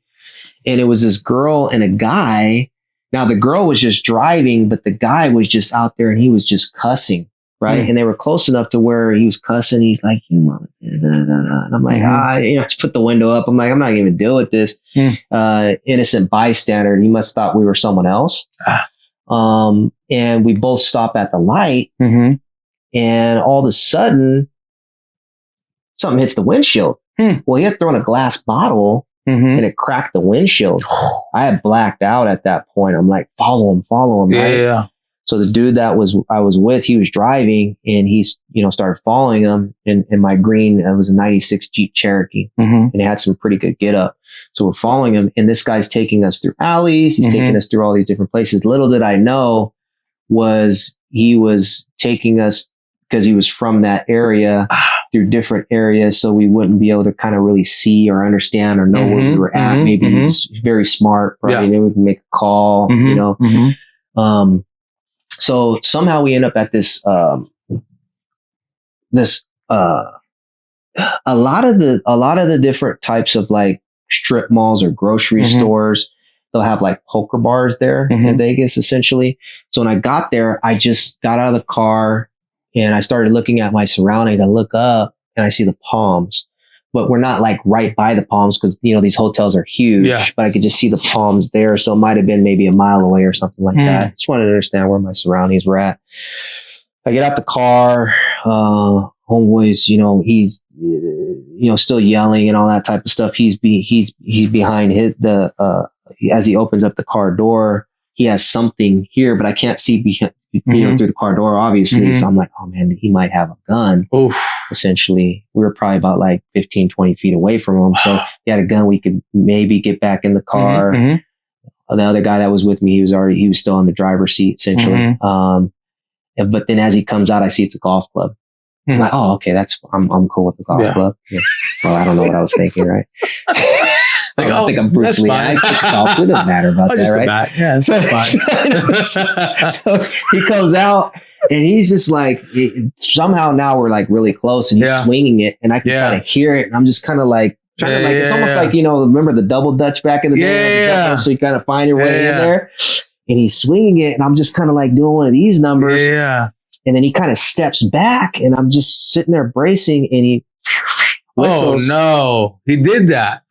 And it was this girl and a guy. Now the girl was just driving, but the guy was just out there and he was just cussing. Right. And they were close enough to where he was cussing. He's like, "You mother," and I'm like, just put the window up. I'm like, I'm not even deal with this innocent bystander. And he must have thought we were someone else. And we both stop at the light, and all of a sudden something hits the windshield. Well, he had thrown a glass bottle and it cracked the windshield. I had blacked out at that point. I'm like, follow him. Right? Yeah. So the dude that I was with, he was driving, and he's, started following him in my green. It was a 96 Jeep Cherokee, and it had some pretty good get up. So we're following him, and this guy's taking us through alleys. He's taking us through all these different places. Little did I know he was taking us, because he was from that area, through different areas, so we wouldn't be able to kind of really see or understand or know where we were at. Maybe he was very smart, right? And then we can make a call, So somehow we end up at this a lot of the different types of like strip malls or grocery stores, they'll have like poker bars there in Vegas, essentially. So when I got there, I just got out of the car and I started looking at my surroundings. I look up and I see the palms, but we're not like right by the palms because, you know, these hotels are huge, but I could just see the palms there. So it might have been maybe a mile away or something like that. Just wanted to understand where my surroundings were at. I get out the car, homeboy's, you know, he's, you know, still yelling and all that type of stuff. He's behind as he opens up the car door, he has something here, but I can't see behind, you know, through the car door, obviously. So I'm like, oh man, he might have a gun. Essentially, we were probably about like 15, 20 feet away from him. So he had a gun. We could maybe get back in the car. The other guy that was with me, he was still in the driver's seat, essentially. But then as he comes out, I see it's a golf club. I'm like, oh, okay, I'm cool with the golf club. Yeah. Well, I don't know what I was thinking, right? Like, I think I'm Bruce Lee. I kick golf. It doesn't matter about that, right? Yeah, it's fine. So he comes out and he's just like, somehow now we're like really close and he's swinging it and I can kind of hear it. And I'm just kind of like, it's almost like, you know, remember the double Dutch back in the day? So you kind of find your way in there and he's swinging it. And I'm just kind of like doing one of these numbers. And then he kind of steps back and I'm just sitting there bracing and he whistles. Oh no, he did that.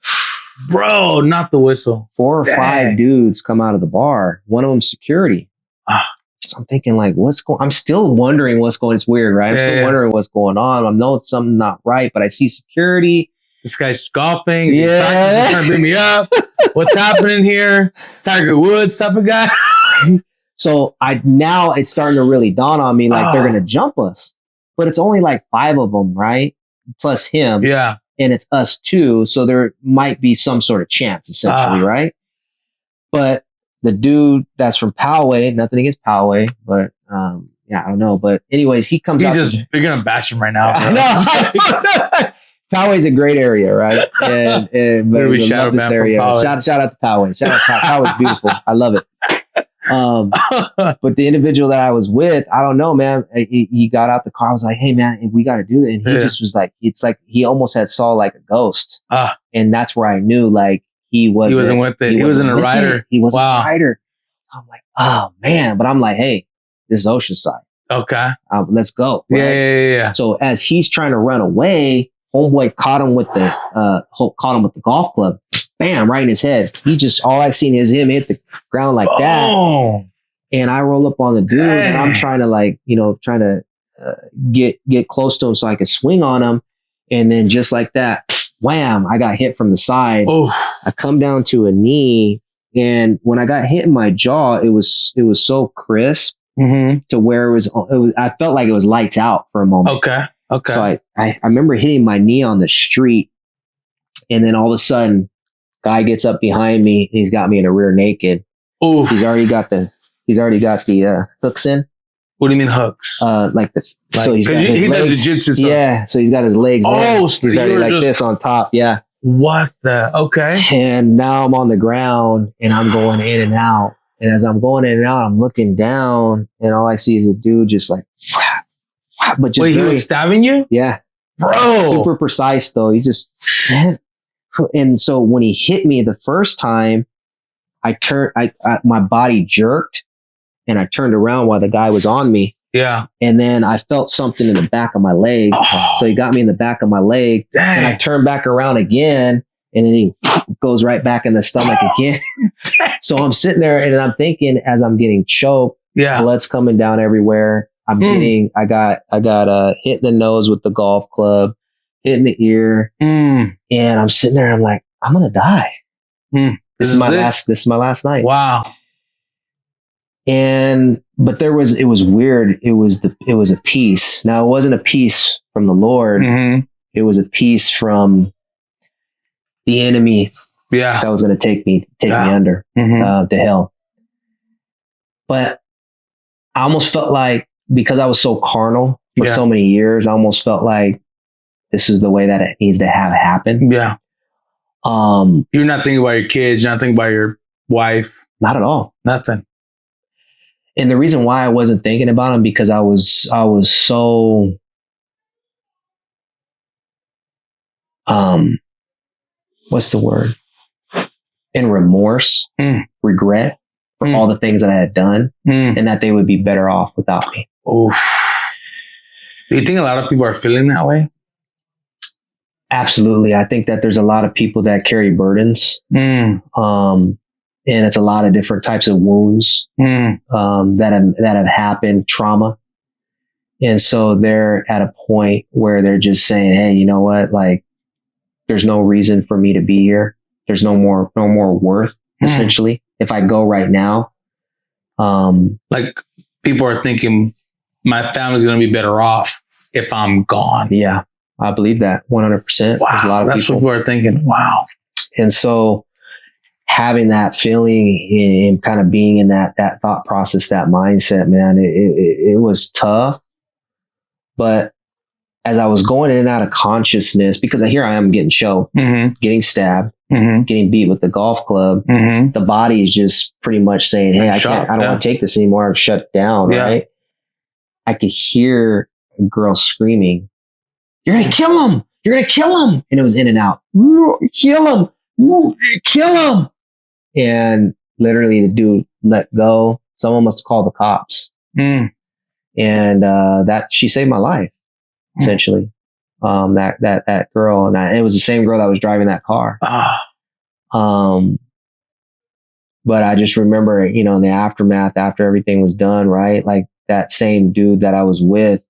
Bro, not the whistle. 4 or 5 dudes come out of the bar. One of them security. So I'm thinking like, I'm still wondering what's going on. It's weird, right? I'm still wondering what's going on. I know it's something not right, but I see security. This guy's golfing. He's trying to bring me up. What's happening here? Tiger Woods type of guy. So now it's starting to really dawn on me like they're going to jump us, but it's only like 5 of them, right? Plus him. Yeah. And it's us too. So there might be some sort of chance essentially, right? But the dude that's from Poway, nothing against Poway, but yeah, I don't know. But anyways, he comes out. You're going to bash him right now. I know. Poway's a great area, right? And but we love this area. Shout out to Poway. Shout out to Poway's beautiful. I love it. But the individual that I was with, I don't know, man. He got out the car. I was like, hey, man, we got to do it. And he just was like, it's like he almost saw like a ghost. And that's where I knew like he wasn't with it. He wasn't a rider. He wasn't a rider. I'm like, oh, man. But I'm like, hey, this is Oceanside. Okay. Let's go. Right? Yeah. So as he's trying to run away, homeboy caught him with the golf club. Bam, right in his head. All I seen is him hit the ground like that. And I roll up on the dude and I'm trying to get close to him so I could swing on him. And then just like that, wham, I got hit from the side. I come down to a knee. And when I got hit in my jaw, it was so crisp to where it was, I felt like it was lights out for a moment. Okay. So I remember hitting my knee on the street and then all of a sudden, guy gets up behind me and he's got me in a rear naked. He's already got the hooks in. What do you mean hooks? So he's got his he legs. does jiu-jitsu. Yeah, so he's got his legs. So he's already like this on top. Yeah. What the? Okay. And now I'm on the ground and I'm going in and out. And as I'm going in and out, I'm looking down and all I see is a dude just like, but just he was stabbing you? Yeah. Bro. Super precise though. He just, and so when he hit me the first time, my body jerked and I turned around while the guy was on me. Yeah. And then I felt something in the back of my leg. So he got me in the back of my leg. And I turned back around again. And then he goes right back in the stomach again. So I'm sitting there and I'm thinking as I'm getting choked, blood's coming down everywhere. I got hit in the nose with the golf club, hit in the ear. And I'm sitting there and I'm like, I'm going to die. This is my last night. Wow. But it was weird. It was a peace. Now it wasn't a peace from the Lord. It was a peace from the enemy. That was going to take me under to hell. But I almost felt like because I was so carnal for so many years, I almost felt like this is the way that it needs to have happen. Yeah. You're not thinking about your kids. You're not thinking about your wife. Not at all. Nothing. And the reason why I wasn't thinking about them because I was so what's the word? In remorse, regret for all the things that I had done, and that they would be better off without me. Oof. Do you think a lot of people are feeling that way? Absolutely. I think that there's a lot of people that carry burdens. And it's a lot of different types of wounds that have happened, trauma. And so they're at a point where they're just saying, hey, you know what? Like, there's no reason for me to be here. There's no more worth, essentially. If I go right now. Like, people are thinking my family's going to be better off if I'm gone. Yeah, I believe that 100%. Wow, there's a lot of that's what people are thinking. Wow. And so having that feeling and kind of being in that thought process, that mindset, man, it was tough. But as I was going in and out of consciousness, because here I am getting choked, getting stabbed, getting beat with the golf club, the body is just pretty much saying, hey, I don't want to take this anymore. I'm shut down, right? I could hear a girl screaming, you're going to kill him. You're going to kill him. And it was in and out. Kill him. Kill him. And literally the dude let go. Someone must have called the cops. And that she saved my life, essentially. That girl, and it was the same girl that was driving that car. But I just remember, you know, in the aftermath, after everything was done, right? Like that same dude that I was with,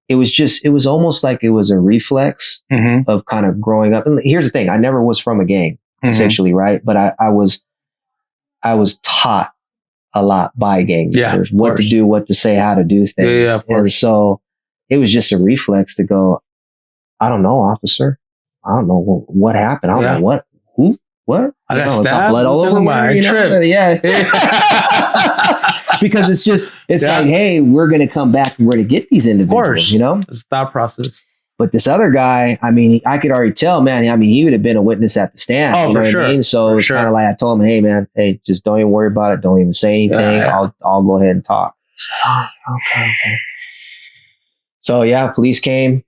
it was almost like it was a reflex of kind of growing up. And here's the thing. I never was from a gang, essentially, right? But I was taught a lot by gang members, what to do, what to say, how to do things. And so it was just a reflex to go, I don't know, officer. I don't know what happened. I don't know what? I got stabbed. Blood all over my trip. Yeah. Because it's like, hey, we're going to come back and we're going to get these individuals, you know? It's thought process. But this other guy, I mean, I could already tell, man, I mean, he would have been a witness at the stand. Oh, you know for sure. I mean? So it's kind of like, I told him, hey, man, hey, just don't even worry about it. Don't even say anything. I'll go ahead and talk. Okay. So yeah, police came.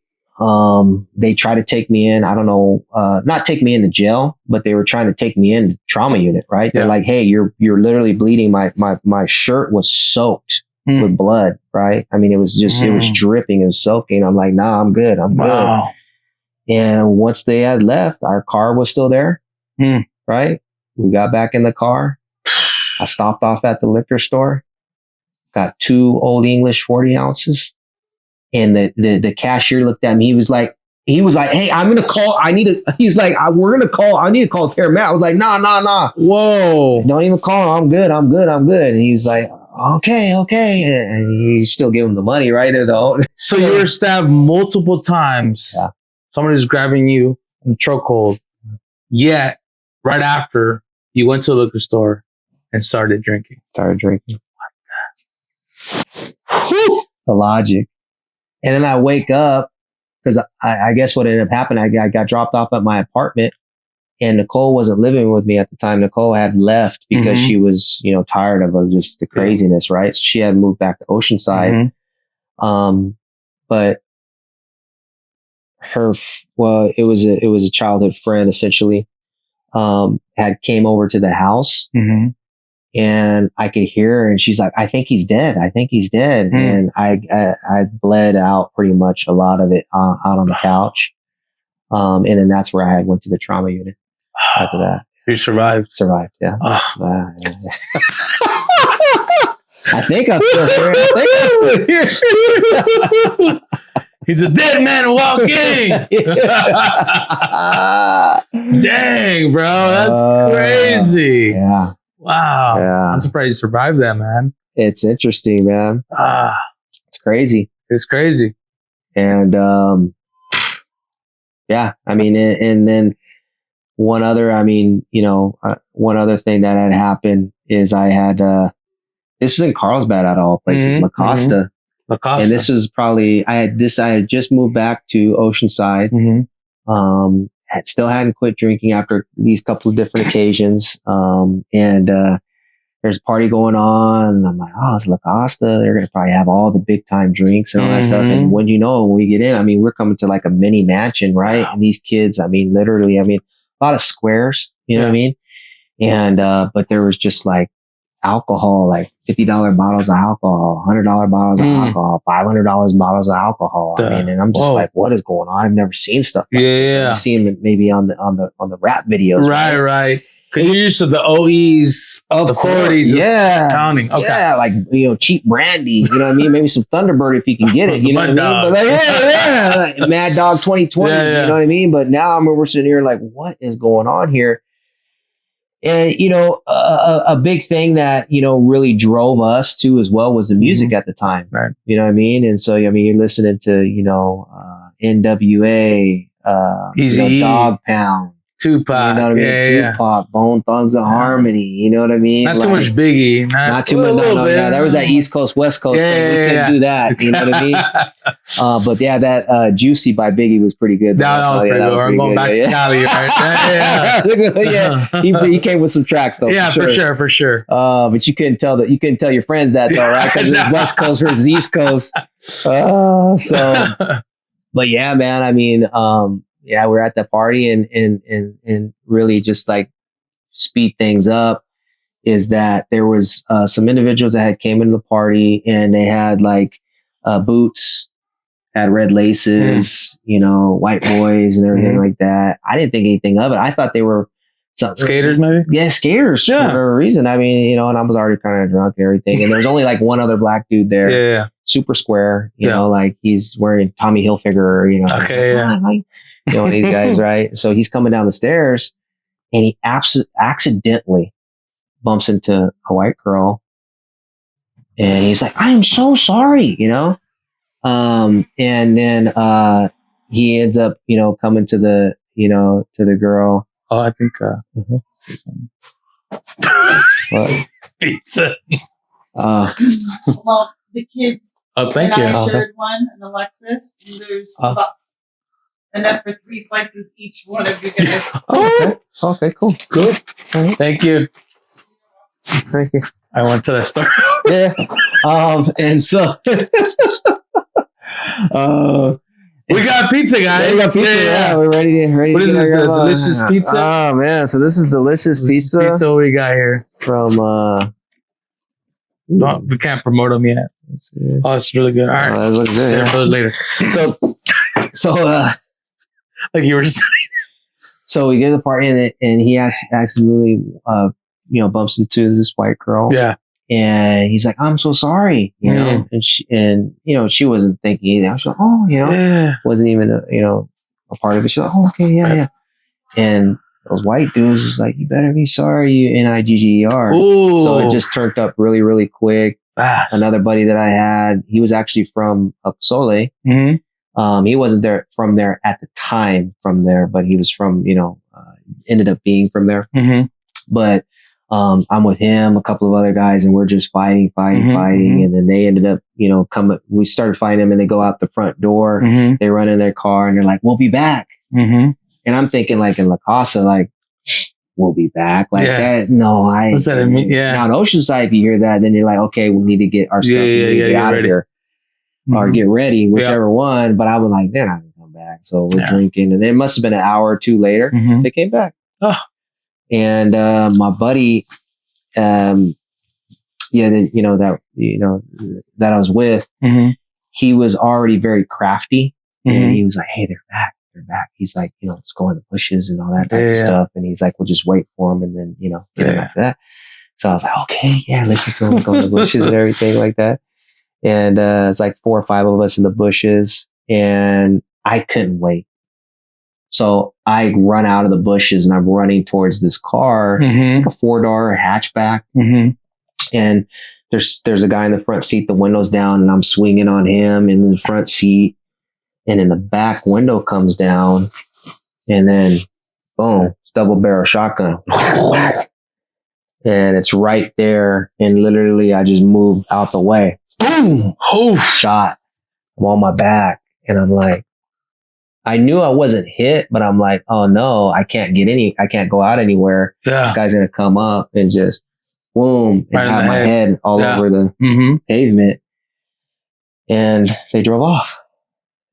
They tried to take me in. I don't know, not take me into jail, but they were trying to take me in the trauma unit, right? They're like, hey, you're literally bleeding. My shirt was soaked with blood, right? I mean, it was dripping, it was soaking. I'm like, nah, I'm good. Good. And once they had left, our car was still there, right? We got back in the car. I stopped off at the liquor store, got 2 Old English 40 ounces. And the cashier looked at me. He was like, hey, I'm going to call. I need to call paramedic. I was like, nah. Whoa. Don't even call. I'm good. And he was like, okay. And you still give him the money, right? So you were stabbed multiple times. Yeah. Somebody's grabbing you in the chokehold. Yet, right after, you went to a liquor store and started drinking. What the? The logic. And then I wake up because I guess what ended up happening, I got dropped off at my apartment and Nicole wasn't living with me at the time. Nicole had left because she was, you know, tired of just the craziness, right? So she had moved back to Oceanside. But it was a childhood friend essentially, had came over to the house. And I could hear her and she's like, I think he's dead. And I bled out pretty much a lot of it out on the couch. And then that's where I went to the trauma unit after that. You survived? Survived, yeah. I think I'm still here. He's a dead man walking. Dang, bro. That's crazy. Yeah. Wow. Yeah. I'm surprised you survived that, man. It's interesting, man. It's crazy. It's crazy. And, yeah, I mean, and then one other thing that had happened is I had, this was in Carlsbad at all places, La Costa. And this was probably, I had just moved back to Oceanside. I still hadn't quit drinking after these couple of different occasions. And there's there's a party going on. And I'm like, oh, it's La Costa. They're going to probably have all the big time drinks and all that stuff. And when we get in, I mean, we're coming to like a mini mansion, right? And these kids, I mean, literally, I mean, a lot of squares, you know what I mean? And, but there was just like alcohol, like $50 bottles of alcohol, $100 bottles of alcohol, $500 bottles of alcohol. I mean, and I'm just like, what is going on? I've never seen stuff like this. You see them maybe on the rap videos. Right. Because you're used to the OEs, the 40s, counting. Okay. Yeah, like, cheap brandy, you know what I mean? Maybe some Thunderbird if you can get it, you know what I mean? But like, like Mad Dog 2020, you know what I mean? But now we're sitting here like, what is going on here? And, a big thing that, really drove us to as well was the music at the time. Right. You know what I mean? And so, I mean, you're listening to, NWA, Easy Dog Pound. Tupac. You know what I mean? Tupac, Bone Thugs and Harmony. You know what I mean? Not too much Biggie. Not too much. No. There was that East Coast, West Coast thing. We couldn't do that. You know what I mean? But yeah, that Juicy by Biggie was pretty good. That was pretty good. I'm going back to Cali, right? Yeah. He came with some tracks though. Yeah, for sure. But you couldn't tell your friends that though, right? Because it was West Coast versus East Coast. But yeah, man. I mean, we're at that party and really just like speed things up is that there was some individuals that had came into the party and they had like boots, had red laces, white boys and everything like that. I didn't think anything of it. I thought they were skaters, maybe? Yeah, skaters for whatever reason. I mean, and I was already kind of drunk and everything. And there was only like one other black dude there. Yeah. Super square, like he's wearing Tommy Hilfiger, like, these guys, right? So he's coming down the stairs and he accidentally bumps into a white girl and he's like, I am so sorry, and then he ends up, coming to the, to the girl. Oh, I think what? Pizza. Well, the kids. Oh, thank you. I shared one, an Alexis, and there's about enough for 3 slices each one of you guys. Okay, cool. Good. Right. Thank you. Thank you. I went to the store. Yeah. And so we got pizza, guys. We got pizza. Yeah, we're ready. What is it? The delicious pizza? Oh man, so this is delicious pizza. Pizza we got here from no, we can't promote them yet. Oh, it's really good. All right. That looks good. Yeah. Later. So like you were just so we get to the party and he accidentally bumps into this white girl. Yeah. And he's like, I'm so sorry, and she wasn't thinking anything. She was like, wasn't even a part of it. She's like, oh, okay, yeah. And those white dudes was like, you better be sorry, you NIGGER. Ooh. So it just turned up really, really quick. Fast. Another buddy that I had, he was actually from Sole. Mm-hmm. He wasn't from there at the time but he was from, ended up being from there. Mm-hmm. But I'm with him, a couple of other guys, and we're just fighting. And then they ended up, we started fighting them and they go out the front door. Mm-hmm. They run in their car and they're like, we'll be back. Mm-hmm. And I'm thinking like in La Casa, like, we'll be back. Like that. No, what's that mean? Yeah. Now in Oceanside, if you hear that, then you're like, okay, we need to get our stuff get out of here or get ready, whichever one. But I was like, they're not going to come back. So we're drinking. And it must have been an hour or two later. Mm-hmm. They came back. Oh. And my buddy, that I was with, he was already very crafty, and he was like, "Hey, they're back. He's like, let's go in the bushes and all that type of stuff." And he's like, "We'll just wait for him, and then get him after that." So I was like, "Okay, yeah, listen to him, go in the bushes and everything like that." And it's like 4 or 5 of us in the bushes, and I couldn't wait. So I run out of the bushes and I'm running towards this car, like a 4-door hatchback. And there's a guy in the front seat, the window's down, and I'm swinging on him in the front seat. And then the back window comes down, and then boom, it's double barrel shotgun. And it's right there. And literally I just moved out the way. Boom! Oh, shot. I'm on my back. And I'm like, I knew I wasn't hit, but I'm like, oh no, I can't go out anywhere. Yeah. This guy's going to come up and just boom, and Right had my head all over the pavement. And they drove off.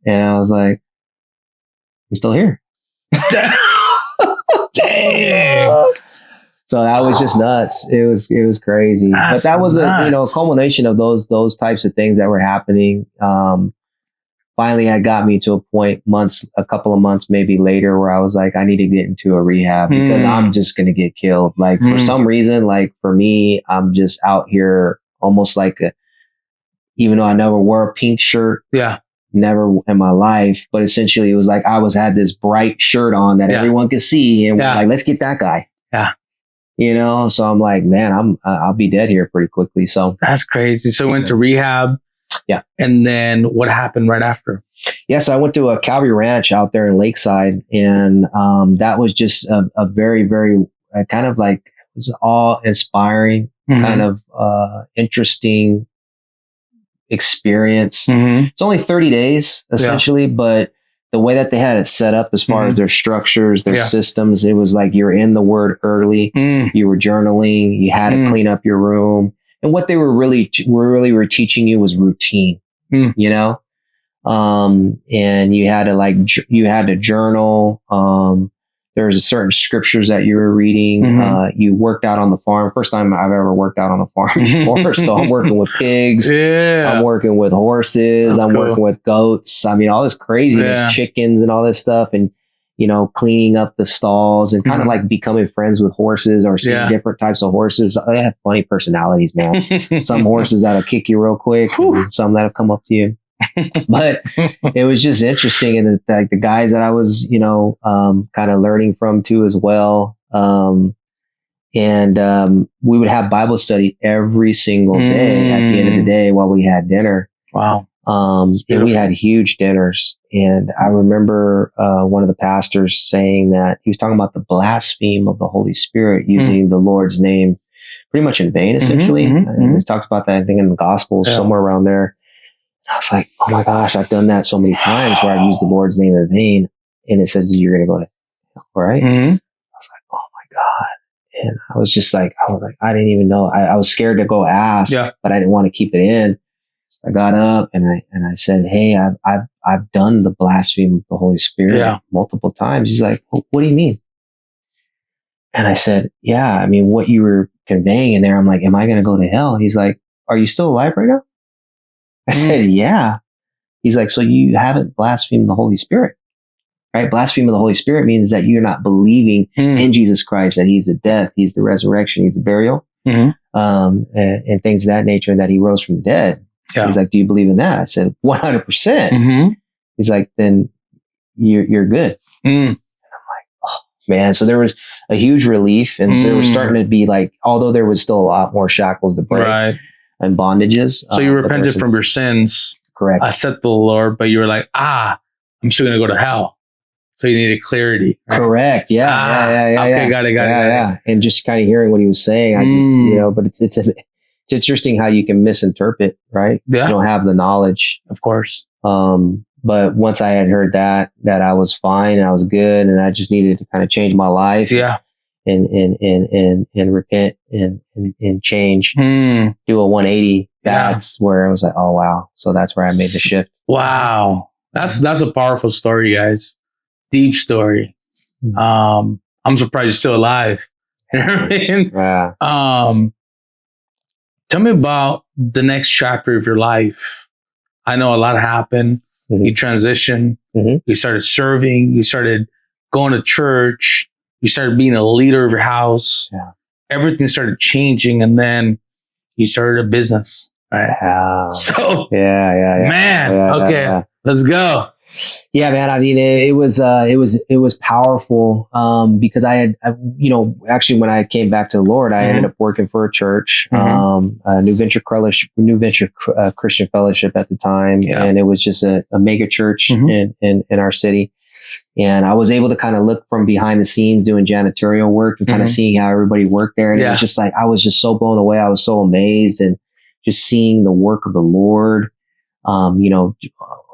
And I was like, I'm still here. Dang. So that was just nuts. It was crazy. That's but that was nuts. a culmination of those types of things that were happening. Finally, it got me to a point a couple of months maybe later, where I was like, I need to get into a rehab because I'm just going to get killed. Like for some reason, like for me, I'm just out here almost like even though I never wore a pink shirt. Yeah. Never in my life, but essentially it was like I had this bright shirt on that everyone could see, and we're like, let's get that guy. Yeah. You know, so I'm like, man, I'll be dead here pretty quickly. So that's crazy. So went to rehab. Yeah. And then what happened right after? Yeah. So I went to a Calvary Ranch out there in Lakeside, and that was just a very, very kind of like, it was all inspiring, kind of interesting experience. It's only 30 days essentially, but the way that they had it set up as far as their structures, their systems, it was like you're in the Word early, you were journaling, you had to clean up your room. And what they were really teaching you was routine, you know? And you had to journal. There was a certain scriptures that you were reading. You worked out on the farm. First time I've ever worked out on a farm before. So I'm working with pigs. Yeah. I'm working with horses. I'm working with goats. I mean, all this craziness, chickens and all this stuff. And, you know, cleaning up the stalls and kind of like becoming friends with horses or seeing different types of horses. They have funny personalities, man. Some horses that'll kick you real quick. And some that'll come up to you. But it was just interesting, and like the guys that I was, you know, kind of learning from too as well. And we would have Bible study every single day at the end of the day while we had dinner. Wow. And we had huge dinners. And I remember one of the pastors saying that he was talking about the blaspheme of the Holy Spirit using the Lord's name pretty much in vain, essentially. And it talks about that, I think, in the Gospels, somewhere around there. I was like, oh my gosh, I've done that so many times where I've used the Lord's name in vain. And it says you're going to go to hell, right? I was like, oh my God. And I was like, I didn't even know. I was scared to go ask, but I didn't want to keep it in. I got up and I said, hey, I've done the blasphemy of the Holy Spirit multiple times. He's like, well, what do you mean? And I said, yeah, I mean, what you were conveying in there, I'm like, am I going to go to hell? He's like, are you still alive right now? I said, yeah. He's like, so you haven't blasphemed the Holy Spirit, right? Blaspheme of the Holy Spirit means that you're not believing in Jesus Christ, that he's the death, he's the resurrection, he's the burial, and things of that nature, and that he rose from the dead. Yeah. He's like, do you believe in that? I said, 100%. He's like, then you're good. And I'm like, oh man. So there was a huge relief, and there was starting to be like, although there was still a lot more shackles to break and bondages. So you repented from your sins. Correct. I said to the Lord, but you were like, I'm still going to go to hell. So you needed clarity. Right? Correct. Yeah. Okay, got it. And just kind of hearing what he was saying, I just, you know, but it's interesting how you can misinterpret, right? Yeah. You don't have the knowledge. Of course. But once I had heard that I was fine and I was good, and I just needed to kind of change my life. Yeah. And repent and change, do a 180. That's where I was like, oh wow. So that's where I made the shift. Wow. That's a powerful story, guys. Deep story. I'm surprised you're still alive. You know what I mean? Yeah. Tell me about the next chapter of your life. I know a lot happened. You transitioned. You started serving. You started going to church. You started being a leader of your house. Yeah. Everything started changing, and then you started a business. Right. So man, let's go. Yeah, man. I mean, it was powerful. Because I had, actually when I came back to the Lord, I ended up working for a church, New Venture Christian Fellowship at the time. Yeah. And it was just a mega church in our city. And I was able to kind of look from behind the scenes doing janitorial work and kind of seeing how everybody worked there. And it was just like, I was just so blown away. I was so amazed, and just seeing the work of the Lord.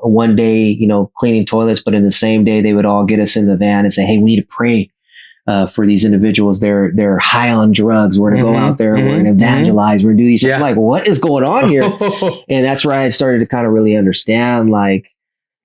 One day, cleaning toilets, but in the same day, they would all get us in the van and say, hey, we need to pray for these individuals. They're high on drugs. We're going to go out there. We're going to evangelize. We're going to do these. I'm like, what is going on here? And that's where I started to kind of really understand, like,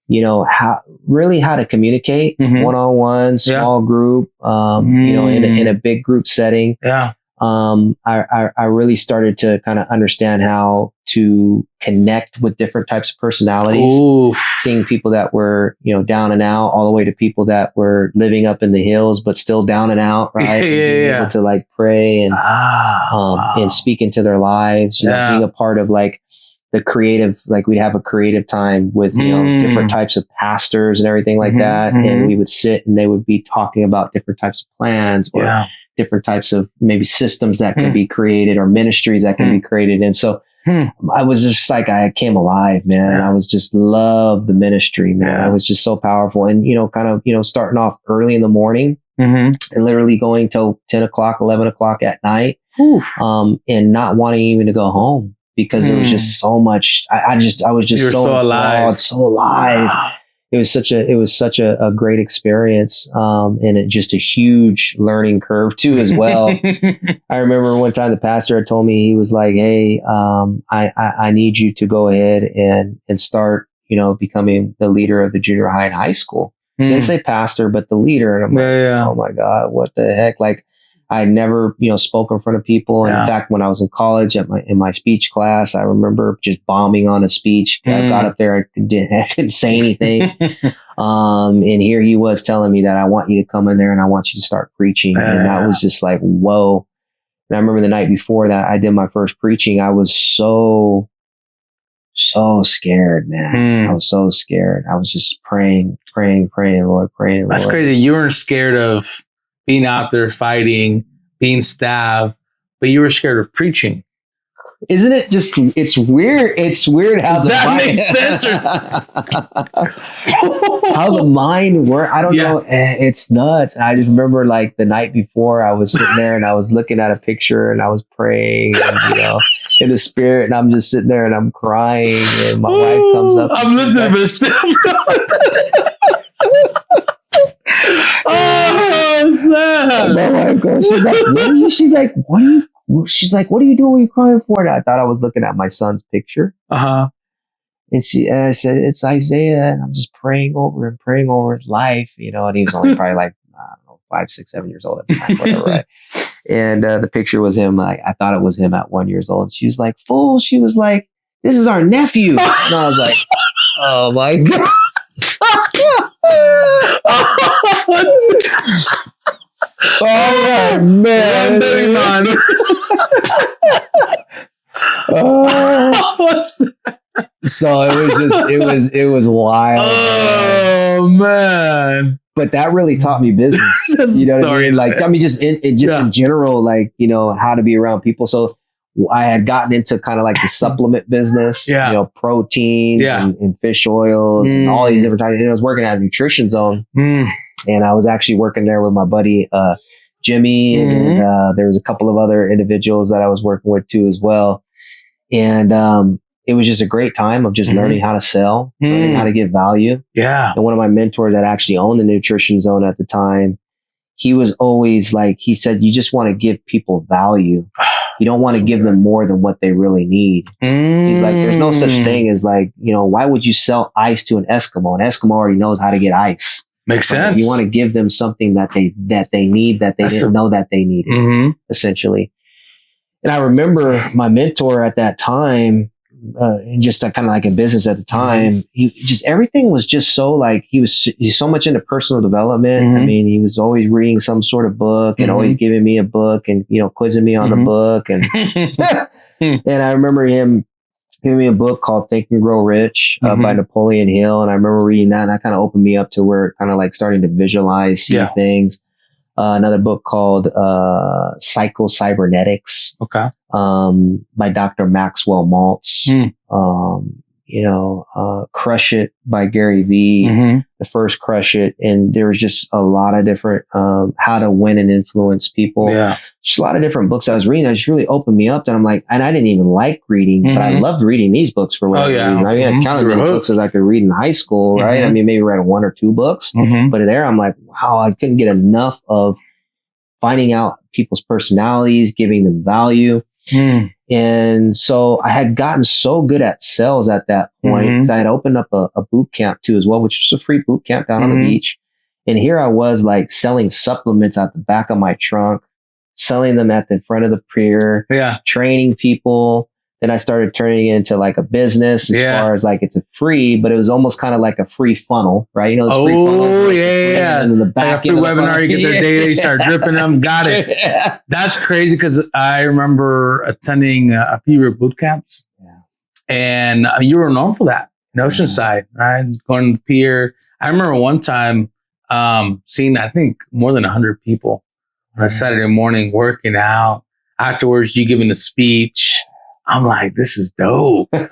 you know, how to communicate one-on-one, small group, you know, in a big group setting. Yeah. I really started to kind of understand how to connect with different types of personalities. Oof. Seeing people that were, you know, down and out, all the way to people that were living up in the hills, but still down and out, right? And being able to like pray and, and speak into their lives, you know, being a part of like the creative, like we'd have a creative time with, you know, different types of pastors and everything like that. And we would sit and they would be talking about different types of plans or different types of maybe systems that can be created or ministries that can be created. And so I was just like, I came alive, man. I was just love the ministry, man. I was just so powerful. And, you know, kind of, you know, starting off early in the morning and literally going till 10 o'clock, 11 o'clock at night, and not wanting even to go home because there was just so much. I was just so alive, so alive. It was such a great experience, and just a huge learning curve too as well. I remember one time the pastor had told me, he was like, "Hey, I need you to go ahead and start, you know, becoming the leader of the junior high and high school." He didn't say pastor, but the leader. And I'm like, oh my God, what the heck? Like, I never, you know, spoke in front of people. And in fact, when I was in college in my speech class, I remember just bombing on a speech. I got up there, I couldn't say anything. And here he was telling me that I want you to come in there and I want you to start preaching. And that was just like, whoa. And I remember the night before that I did my first preaching. I was so scared, man. I was so scared. I was just praying, Lord, praying. That's crazy. You weren't scared of being out there fighting, being stabbed, but you were scared of preaching. Isn't it just, it's weird. It's weird how Does that make sense? How the mind works. I don't know. It's nuts. I just remember like the night before I was sitting there and I was looking at a picture and I was praying and, you know, in the spirit, and I'm just sitting there and I'm crying and my wife comes up. I'm listening to this stuff. Oh, sad. My wife goes, she's like, what are you? She's like, what are you? She's like, what are you doing? What are you crying for? And I thought I was looking at my son's picture. And I said, it's Isaiah. And I'm just praying over his life, you know, and he was only probably like, I don't know, 5, 6, 7 years old at the time, whatever, right? And the picture was him. Like, I thought it was him at 1 year old. She was like, fool. She was like, this is our nephew. And I was like, oh my God. Oh man. So it was wild. Oh man. But that really taught me business. You know what I mean? Like, I mean, just in general, like, you know, how to be around people. So I had gotten into kind of like the supplement business, you know, proteins and fish oils and all these different types. And I was working at a nutrition zone, and I was actually working there with my buddy Jimmy, and there was a couple of other individuals that I was working with too as well. And it was just a great time of just learning how to sell, learning how to give value. Yeah. And one of my mentors that actually owned the nutrition zone at the time, he was always like, he said, you just want to give people value. You don't want to give them more than what they really need. He's like, there's no such thing as like, you know, why would you sell ice to an Eskimo? An Eskimo already knows how to get ice. Makes sense. You want to give them something that they need, that they didn't know that they needed, essentially. And I remember my mentor at that time, just kind of like in business at the time, he just, everything was just so like, he's so much into personal development. I mean, he was always reading some sort of book and always giving me a book and, you know, quizzing me on the book. And, and I remember him giving me a book called Think and Grow Rich by Napoleon Hill. And I remember reading that, and that kind of opened me up to where kind of like starting to visualize, see things. Another book called Psycho-Cybernetics by Dr. Maxwell Maltz. You know, Crush It by Gary Vee, the first Crush It. And there was just a lot of different how to win and influence people. Just a lot of different books I was reading that just really opened me up. And I'm like, and I didn't even like reading, but I loved reading these books for whatever reason. I mean, I counted the books as I could read in high school, right? I mean, maybe read 1 or 2 books, but there I'm like, wow, I couldn't get enough of finding out people's personalities, giving them value. And so I had gotten so good at sales at that point because I had opened up a boot camp too as well, which was a free boot camp down on the beach. And here I was like selling supplements at the back of my trunk, selling them at the front of the pier, training people. Then I started turning it into like a business as far as like it's a free, but it was almost kind of like a free funnel, right? You know, free funnel. And in the back like a free webinar, you get their data, you start dripping them. Got it. That's crazy because I remember attending a few of your boot camps, and you were known for that in Oceanside, right? Going to the pier. I remember one time seeing, I think, more than 100 people on a Saturday morning working out. Afterwards, you giving a speech. I'm like, this is dope. Bro,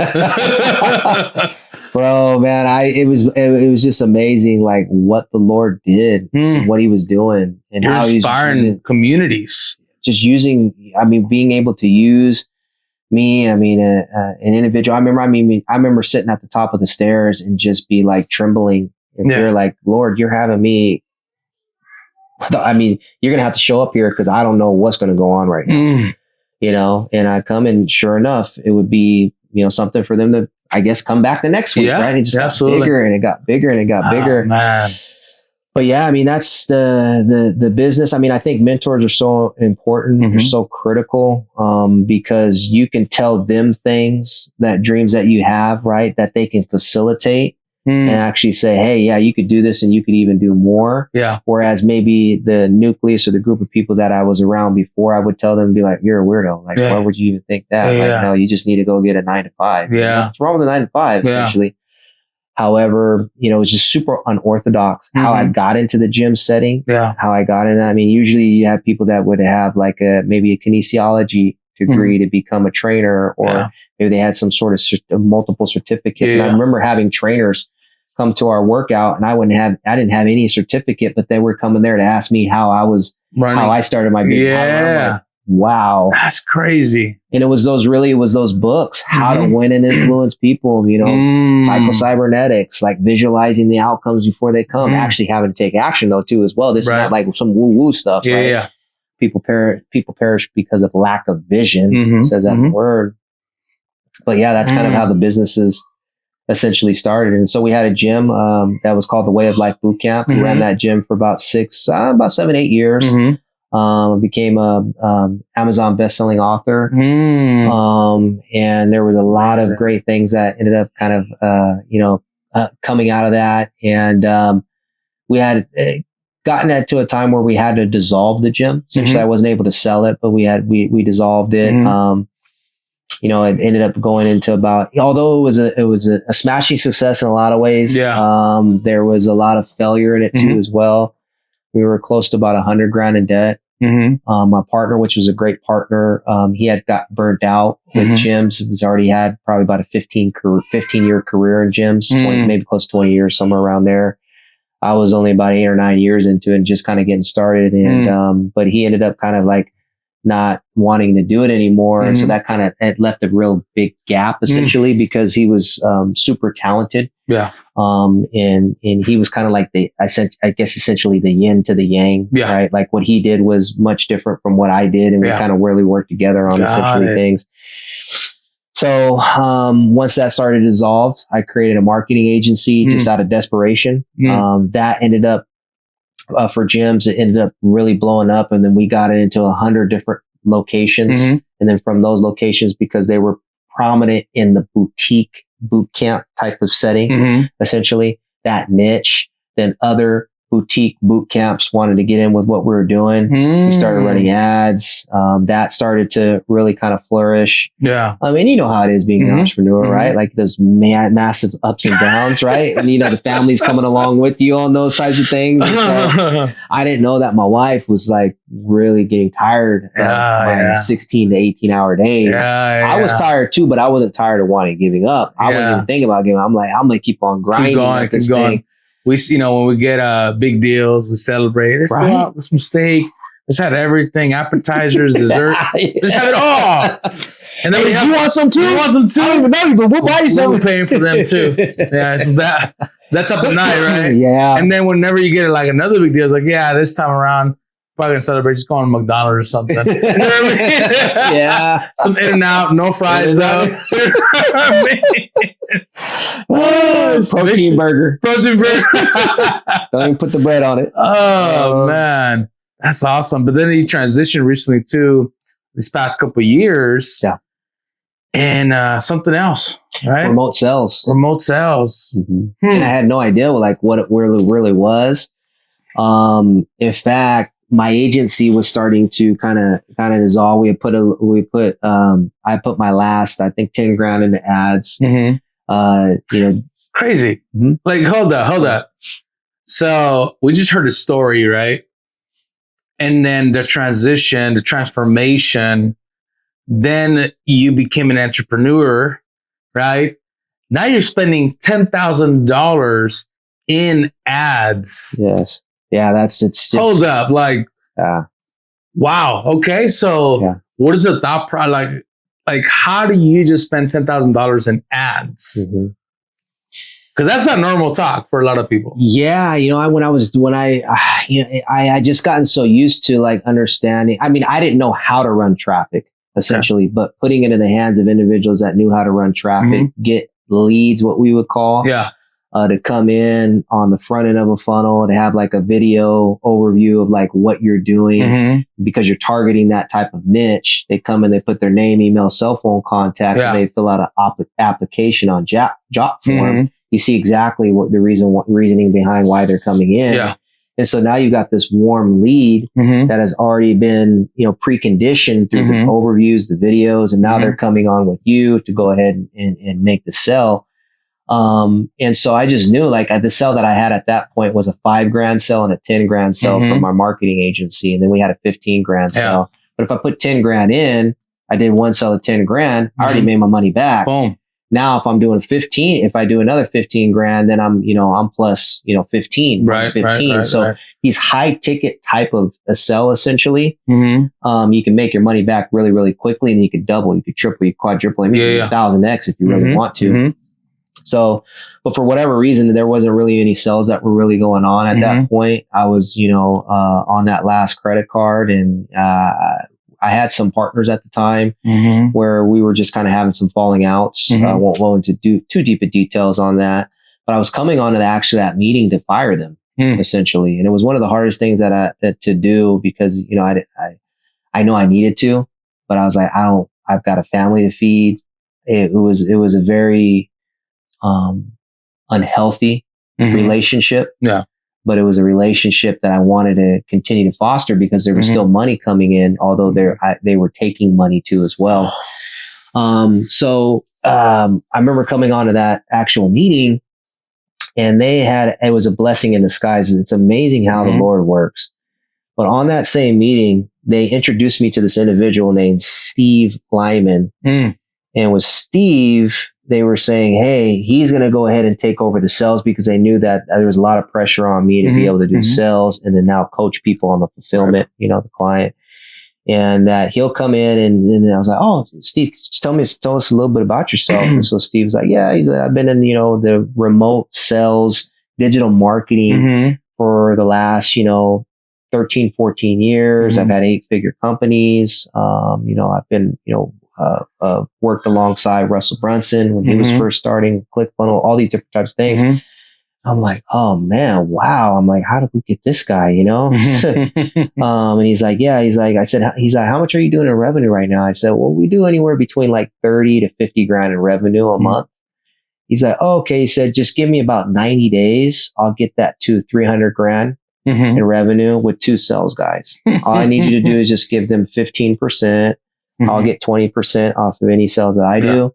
man, it was just amazing, like what the Lord did, what he was doing, and how he's inspiring communities. Just using, being able to use me, an individual. I remember sitting at the top of the stairs and just be like trembling and fear, like, Lord, you're having me. You're going to have to show up here because I don't know what's going to go on right now. You know, and I come and sure enough, it would be, something for them to, I guess, come back the next week, right? It just got bigger and it got bigger and it got bigger. Man. But yeah, that's the business. I think mentors are so important. They're so critical because you can tell them things, that dreams that you have, right? That they can facilitate and actually say, hey, yeah, you could do this and you could even do more. Yeah. Whereas maybe the nucleus or the group of people that I was around before, I would tell them and be like, you're a weirdo. Like, why would you even think that? No, you just need to go get a 9 to 5. Yeah. What's wrong with a 9 to 5, essentially? However, it was just super unorthodox how I got into the gym setting, how I got in. Usually you have people that would have like maybe a kinesiology degree to become a trainer, or maybe they had some sort of multiple certificates. And I remember having trainers come to our workout and I didn't have any certificate, but they were coming there to ask me how I started my business. Yeah. Wow. That's crazy. And it was those books, How to Win and Influence People, psycho-cybernetics, like visualizing the outcomes before they come, actually having to take action though too as well. This is not like some woo-woo stuff, right? Yeah. People perish because of lack of vision. It says that in the word. But yeah, that's kind of how the businesses essentially started. And so we had a gym that was called the Way of Life Boot Camp. We ran that gym for about 7, 8 years. Became a Amazon bestselling author. And there was a lot of great things that ended up kind of coming out of that. And we had gotten that to a time where we had to dissolve the gym. Essentially, I wasn't able to sell it, but we dissolved it. It ended up going into although it was a smashing success in a lot of ways. There was a lot of failure in it too as well. We were close to about $100,000 in debt. My partner, which was a great partner, he had got burnt out with gyms. He was already had probably about a 15-year career in gyms, 20, maybe close to 20 years, somewhere around there. I was only about 8 or 9 years into it and just kind of getting started. And, but he ended up kind of like not wanting to do it anymore. And so that kind of, it left a real big gap essentially because he was, super talented. And he was kind of like I guess essentially the yin to the yang, right? Like what he did was much different from what I did. And we kind of really worked together on essentially things. So, once that started to dissolve, I created a marketing agency just out of desperation. That ended up, for gyms, it ended up really blowing up. And then we got it into 100 different locations. And then from those locations, because they were prominent in the boutique boot camp type of setting, essentially that niche, then other boutique boot camps wanted to get in with what we were doing. We started running ads. That started to really kind of flourish. You know how it is being an entrepreneur, right? Like those massive ups and downs, right? And the family's coming along with you on those types of things. So I didn't know that my wife was like really getting tired of my 16 to 18 hour days. I was tired too, but I wasn't tired of giving up. I wasn't even thinking about giving up. I'm like, I'm going to keep on grinding at this thing. We, when we get big deals, we celebrate. Let's go out with some steak. Let's have everything, appetizers, dessert. Let's have it all. And then you want some too? You want some too? I don't even know you, but we'll buy you some. We're paying for them too. So that's up at night, right? Yeah. And then whenever you get like another big deal, it's like, this time around, probably gonna celebrate just going to McDonald's or something. You know what I mean? Yeah. Some In-N-Out, no fries though. You know what I mean? Protein burger. Protein burger. Don't even put the bread on it. Oh man, that's awesome. But then he transitioned recently too, these past couple of years. Yeah. And something else, right? Remote sales. Mm-hmm. And I had no idea what it really was. In fact, my agency was starting to kind of dissolve. I put my last, I think, 10 grand into ads. Crazy. Mm-hmm. Like, hold up. So we just heard a story, right? And then the transformation, then you became an entrepreneur, right? Now you're spending $10,000 in ads. Yes. Yeah, it's just... Hold up. Like, wow. Okay. So what is the thought process? Like, how do you just spend $10,000 in ads? Mm-hmm. Because that's not normal talk for a lot of people. Yeah, I just gotten so used to like understanding. I mean, I didn't know how to run traffic essentially, but putting it in the hands of individuals that knew how to run traffic, get leads, what we would call, to come in on the front end of a funnel, to have like a video overview of like what you're doing because you're targeting that type of niche. They come in, they put their name, email, cell phone contact, and they fill out an application on job form. You see exactly what the reasoning behind why they're coming in. Yeah. And so now you've got this warm lead that has already been, preconditioned through the overviews, the videos, and now they're coming on with you to go ahead and make the sell. And so I just knew like the sell that I had at that point was a $5 grand sell and a 10 grand sell from our marketing agency. And then we had a 15 grand sell. But if I put 10 grand in, I did one sell at 10 grand. I already made my money back. Boom. Now, if I'm doing 15, if I do another 15 grand, then I'm plus, 15, right, 15. Right, so these high ticket type of a sell, essentially, you can make your money back really, really quickly, and you could double, you could triple, you could quadruple, maybe 1,000x if you really want to. So, but for whatever reason, there wasn't really any sales that were really going on at that point. I was, on that last credit card, and, I had some partners at the time where we were just kind of having some falling outs. I won't go into too deep of details on that, but I was coming on to that meeting to fire them essentially. And it was one of the hardest things that to do because, I know I needed to, but I was like, I've got a family to feed. It was a very, unhealthy relationship. Yeah. But it was a relationship that I wanted to continue to foster because there was still money coming in, although they were taking money too as well. So I remember coming on to that actual meeting, and it was a blessing in disguise. It's amazing how the Lord works. But on that same meeting, they introduced me to this individual named Steve Lyman. And with Steve, they were saying, hey, he's going to go ahead and take over the sales because they knew that there was a lot of pressure on me to be able to do sales and then now coach people on the fulfillment, the client. And that he'll come in and I was like, oh, Steve, just tell us a little bit about yourself. And so Steve's like, yeah, I've been in, the remote sales, digital marketing for the last, 13, 14 years. I've had 8-figure companies. I've been, worked alongside Russell Brunson when he was first starting, ClickFunnels, all these different types of things. I'm like, oh man, wow. I'm like, how did we get this guy, and he's like, how much are you doing in revenue right now? I said, well, we do anywhere between like 30 to 50 grand in revenue a month. He's like, oh, okay. He said, just give me about 90 days. I'll get that to 300 grand in revenue with 2 sales guys. All I need you to do is just give them 15%. I'll get 20% off of any sales that I do.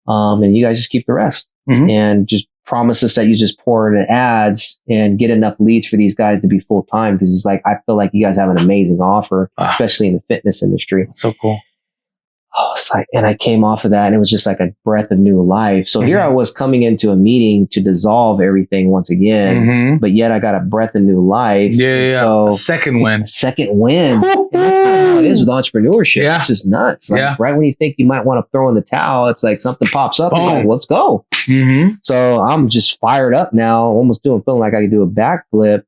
And you guys just keep the rest and just promise us that you just pour in ads and get enough leads for these guys to be full time. Cause he's like, I feel like you guys have an amazing offer, especially in the fitness industry. So cool. Oh, it's like, and I came off of that and it was just like a breath of new life. So here I was coming into a meeting to dissolve everything once again, but yet I got a breath of new life. Yeah. So second win. And that's kind of how it is with entrepreneurship. Yeah. It's just nuts. Like, right when you think you might want to throw in the towel, it's like something pops up. And like, let's go. So I'm just fired up now, almost feeling like I could do a backflip.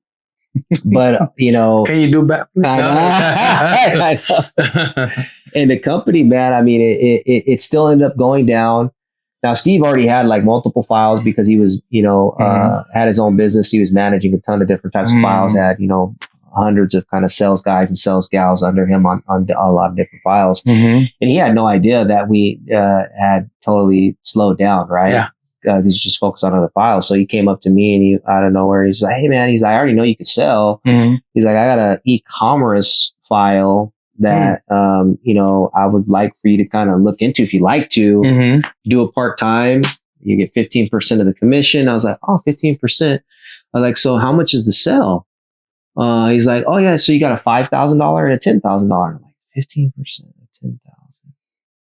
But, you know. Can you do better? I know. And the company, man, I mean, it still ended up going down. Now, Steve already had like multiple files because he was, you know, had his own business. He was managing a ton of different types of files, had, you know, hundreds of kind of sales guys and sales gals under him on a lot of different files. And he had no idea that we had totally slowed down, right? Yeah. Because he's just focused on other files. So he came up to me and he, out of nowhere, he's like, hey, man, he's like, I already know you could sell. He's like, I got an e-commerce file that, you know, I would like for you to kind of look into if you like to do a part-time. You get 15% of the commission. I was like, oh, 15%. I was like, so how much is the sell? He's like, oh yeah, so you got a $5,000 and a $10,000. I'm like, 15% of 10,000.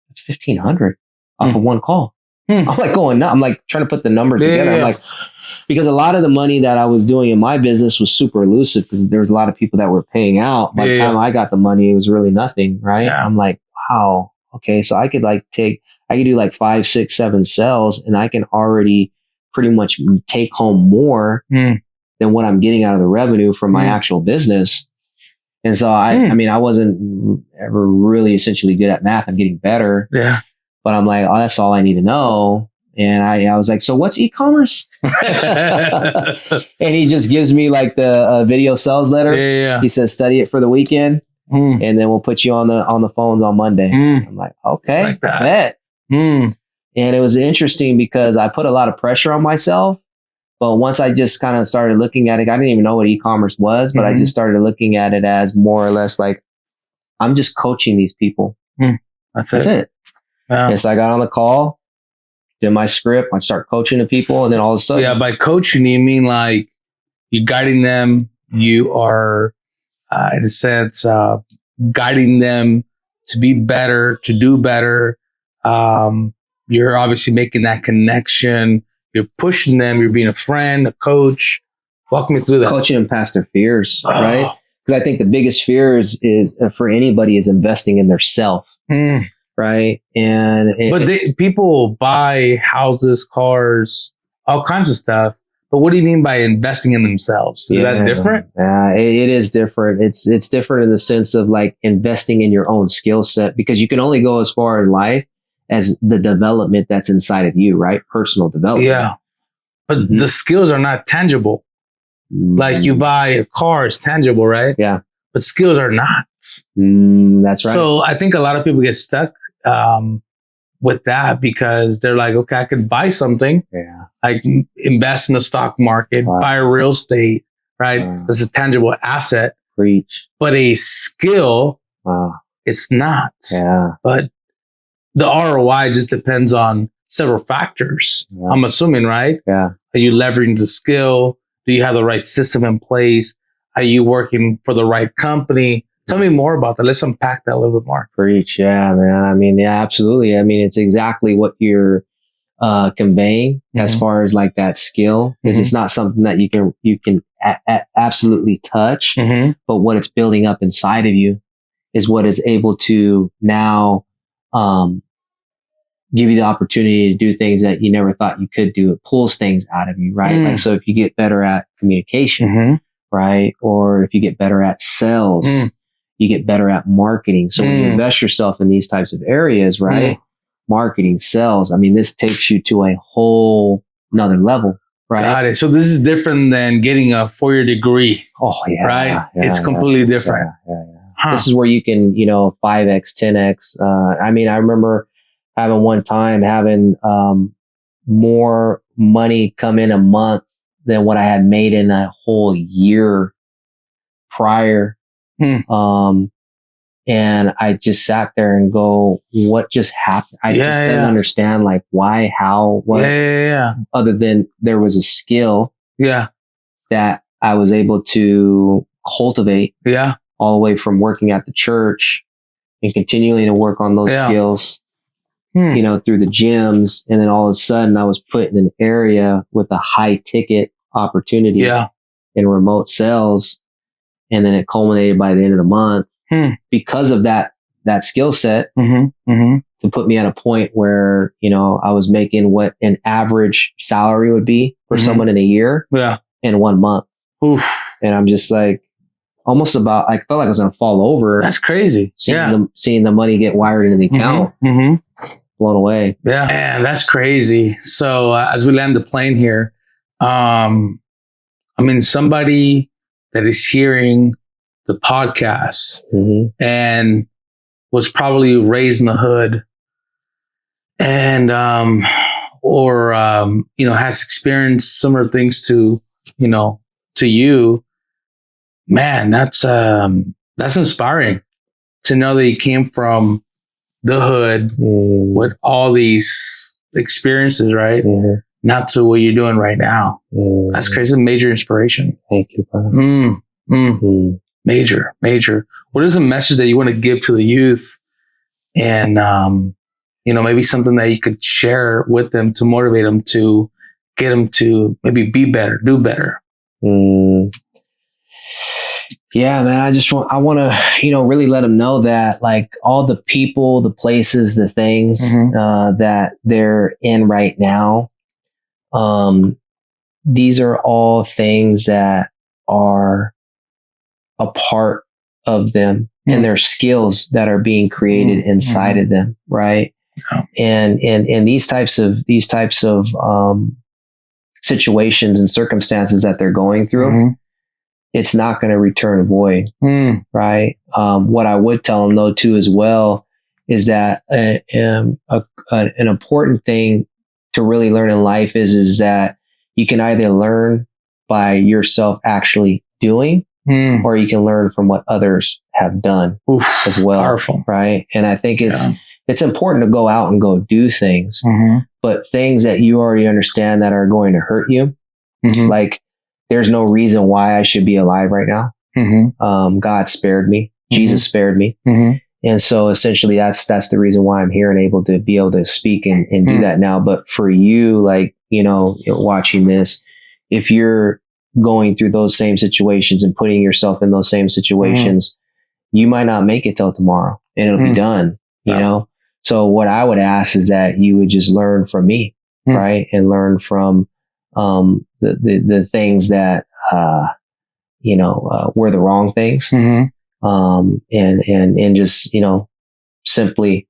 That's 1,500 off of one call. I'm like going nuts. I'm like trying to put the numbers together. I'm like, because a lot of the money that I was doing in my business was super elusive because there was a lot of people that were paying out. By the time I got the money, it was really nothing. Right. Yeah. I'm like, wow. Okay. So I could do like 5, 6, 7 sales and I can already pretty much take home more than what I'm getting out of the revenue from my actual business. And so I mean, I wasn't ever really essentially good at math. I'm getting better. Yeah. But I'm like, oh, that's all I need to know. And I was like, so what's e-commerce? And he just gives me like the video sales letter. Yeah. He says, study it for the weekend. And then we'll put you on the phones on Monday. I'm like, okay, like that. bet. And it was interesting because I put a lot of pressure on myself. But once I just kind of started looking at it, I didn't even know what e-commerce was, but I just started looking at it as more or less like, I'm just coaching these people. That's it. Yeah. And so I got on the call, did my script, I start coaching the people, and then all of a sudden. Yeah, by coaching, you mean like you're guiding them, you are, in a sense, guiding them to be better, to do better. You're obviously making that connection. You're pushing them. You're being a friend, a coach. Walk me through that. Coaching them past their fears, right? Because I think the biggest fear is for anybody is investing in their self. Right. But people buy houses, cars, all kinds of stuff. But what do you mean by investing in themselves? Is that different? Yeah, it is different. It's different in the sense of like investing in your own skill set, because you can only go as far in life as the development that's inside of you, right? Personal development. Yeah. But the skills are not tangible. Like you buy a car, it's tangible, right? Yeah. But skills are not. That's right. So I think a lot of people get stuck with that because they're like, okay, I could buy something. Yeah. I can invest in the stock market, buy real estate, right? This is a tangible asset. Preach. But a skill, it's not. Yeah. But the ROI just depends on several factors. Yeah. I'm assuming, right? Yeah. Are you leveraging the skill? Do you have the right system in place? Are you working for the right company? Tell me more about that. Let's unpack that a little bit more. Preach. Yeah, man. I mean, yeah, absolutely. I mean, it's exactly what you're conveying as far as like that skill, because it's not something that you can absolutely touch, but what it's building up inside of you is what is able to now give you the opportunity to do things that you never thought you could do. It pulls things out of you, right? Like, so if you get better at communication, right? Or if you get better at sales, you get better at marketing. So when you invest yourself in these types of areas, right? Marketing, sales, I mean, this takes you to a whole another level, right? Got it. So this is different than getting a 4-year degree. Oh, yeah. Right? Yeah, it's completely different. Yeah. This is where you can, 5X, 10X. I mean, I remember having one time having more money come in a month than what I had made in a whole year prior. And I just sat there and go, what just happened? I just didn't understand like why, how, what, other than there was a skill that I was able to cultivate all the way from working at the church and continuing to work on those skills, through the gyms. And then all of a sudden I was put in an area with a high ticket opportunity in remote sales. And then it culminated by the end of the month because of that skill set to put me at a point where, I was making what an average salary would be for someone in a year in 1 month. Oof. And I'm just like, almost about, I felt like I was going to fall over. That's crazy. Seeing the money get wired into the account. Blown away. Yeah. Man, that's crazy. So as we land the plane here, I mean, somebody that is hearing the podcast and was probably raised in the hood and, has experienced similar things to you, man, that's inspiring to know that you came from the hood with all these experiences, right? Not to what you're doing right now. That's crazy. Major inspiration. Thank you, brother. Major. What is a message that you want to give to the youth? And, maybe something that you could share with them to motivate them to get them to maybe be better, do better. Yeah, man, I want to, really let them know that like all the people, the places, the things that they're in right now, these are all things that are a part of them and their skills that are being created inside of them. Right. And these types of situations and circumstances that they're going through, it's not going to return void. Right. What I would tell them though too, as well, is that an important thing to really learn in life is that you can either learn by yourself actually doing, or you can learn from what others have done as well. Powerful. Right. And I think it's important to go out and go do things, but things that you already understand that are going to hurt you, like there's no reason why I should be alive right now. God spared me. Jesus spared me. And so essentially that's the reason why I'm here and able to speak and do that now. But for you, like, watching this, if you're going through those same situations and putting yourself in those same situations, you might not make it till tomorrow and it'll be done, you know? So what I would ask is that you would just learn from me, right? And learn from, the things that, were the wrong things. And just, simply,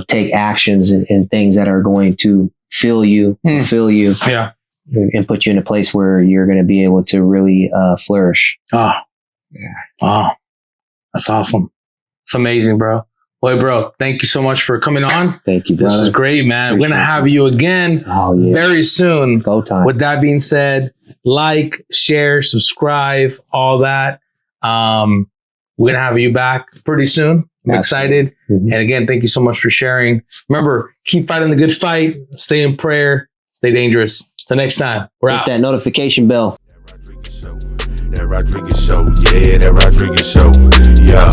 take actions and things that are going to fulfill you, and put you in a place where you're going to be able to really, flourish. Wow. That's awesome. It's amazing, bro. Boy, bro, thank you so much for coming on. Thank you, brother. This is great, man. We're going to have you again very soon. Go time. With that being said, like, share, subscribe, all that. We're going to have you back pretty soon. I'm excited. And again, thank you so much for sharing. Remember, keep fighting the good fight. Stay in prayer. Stay dangerous. Till next time, we're out. Hit that notification bell. That Rodriguez show. Yeah, that Rodriguez show. Yeah.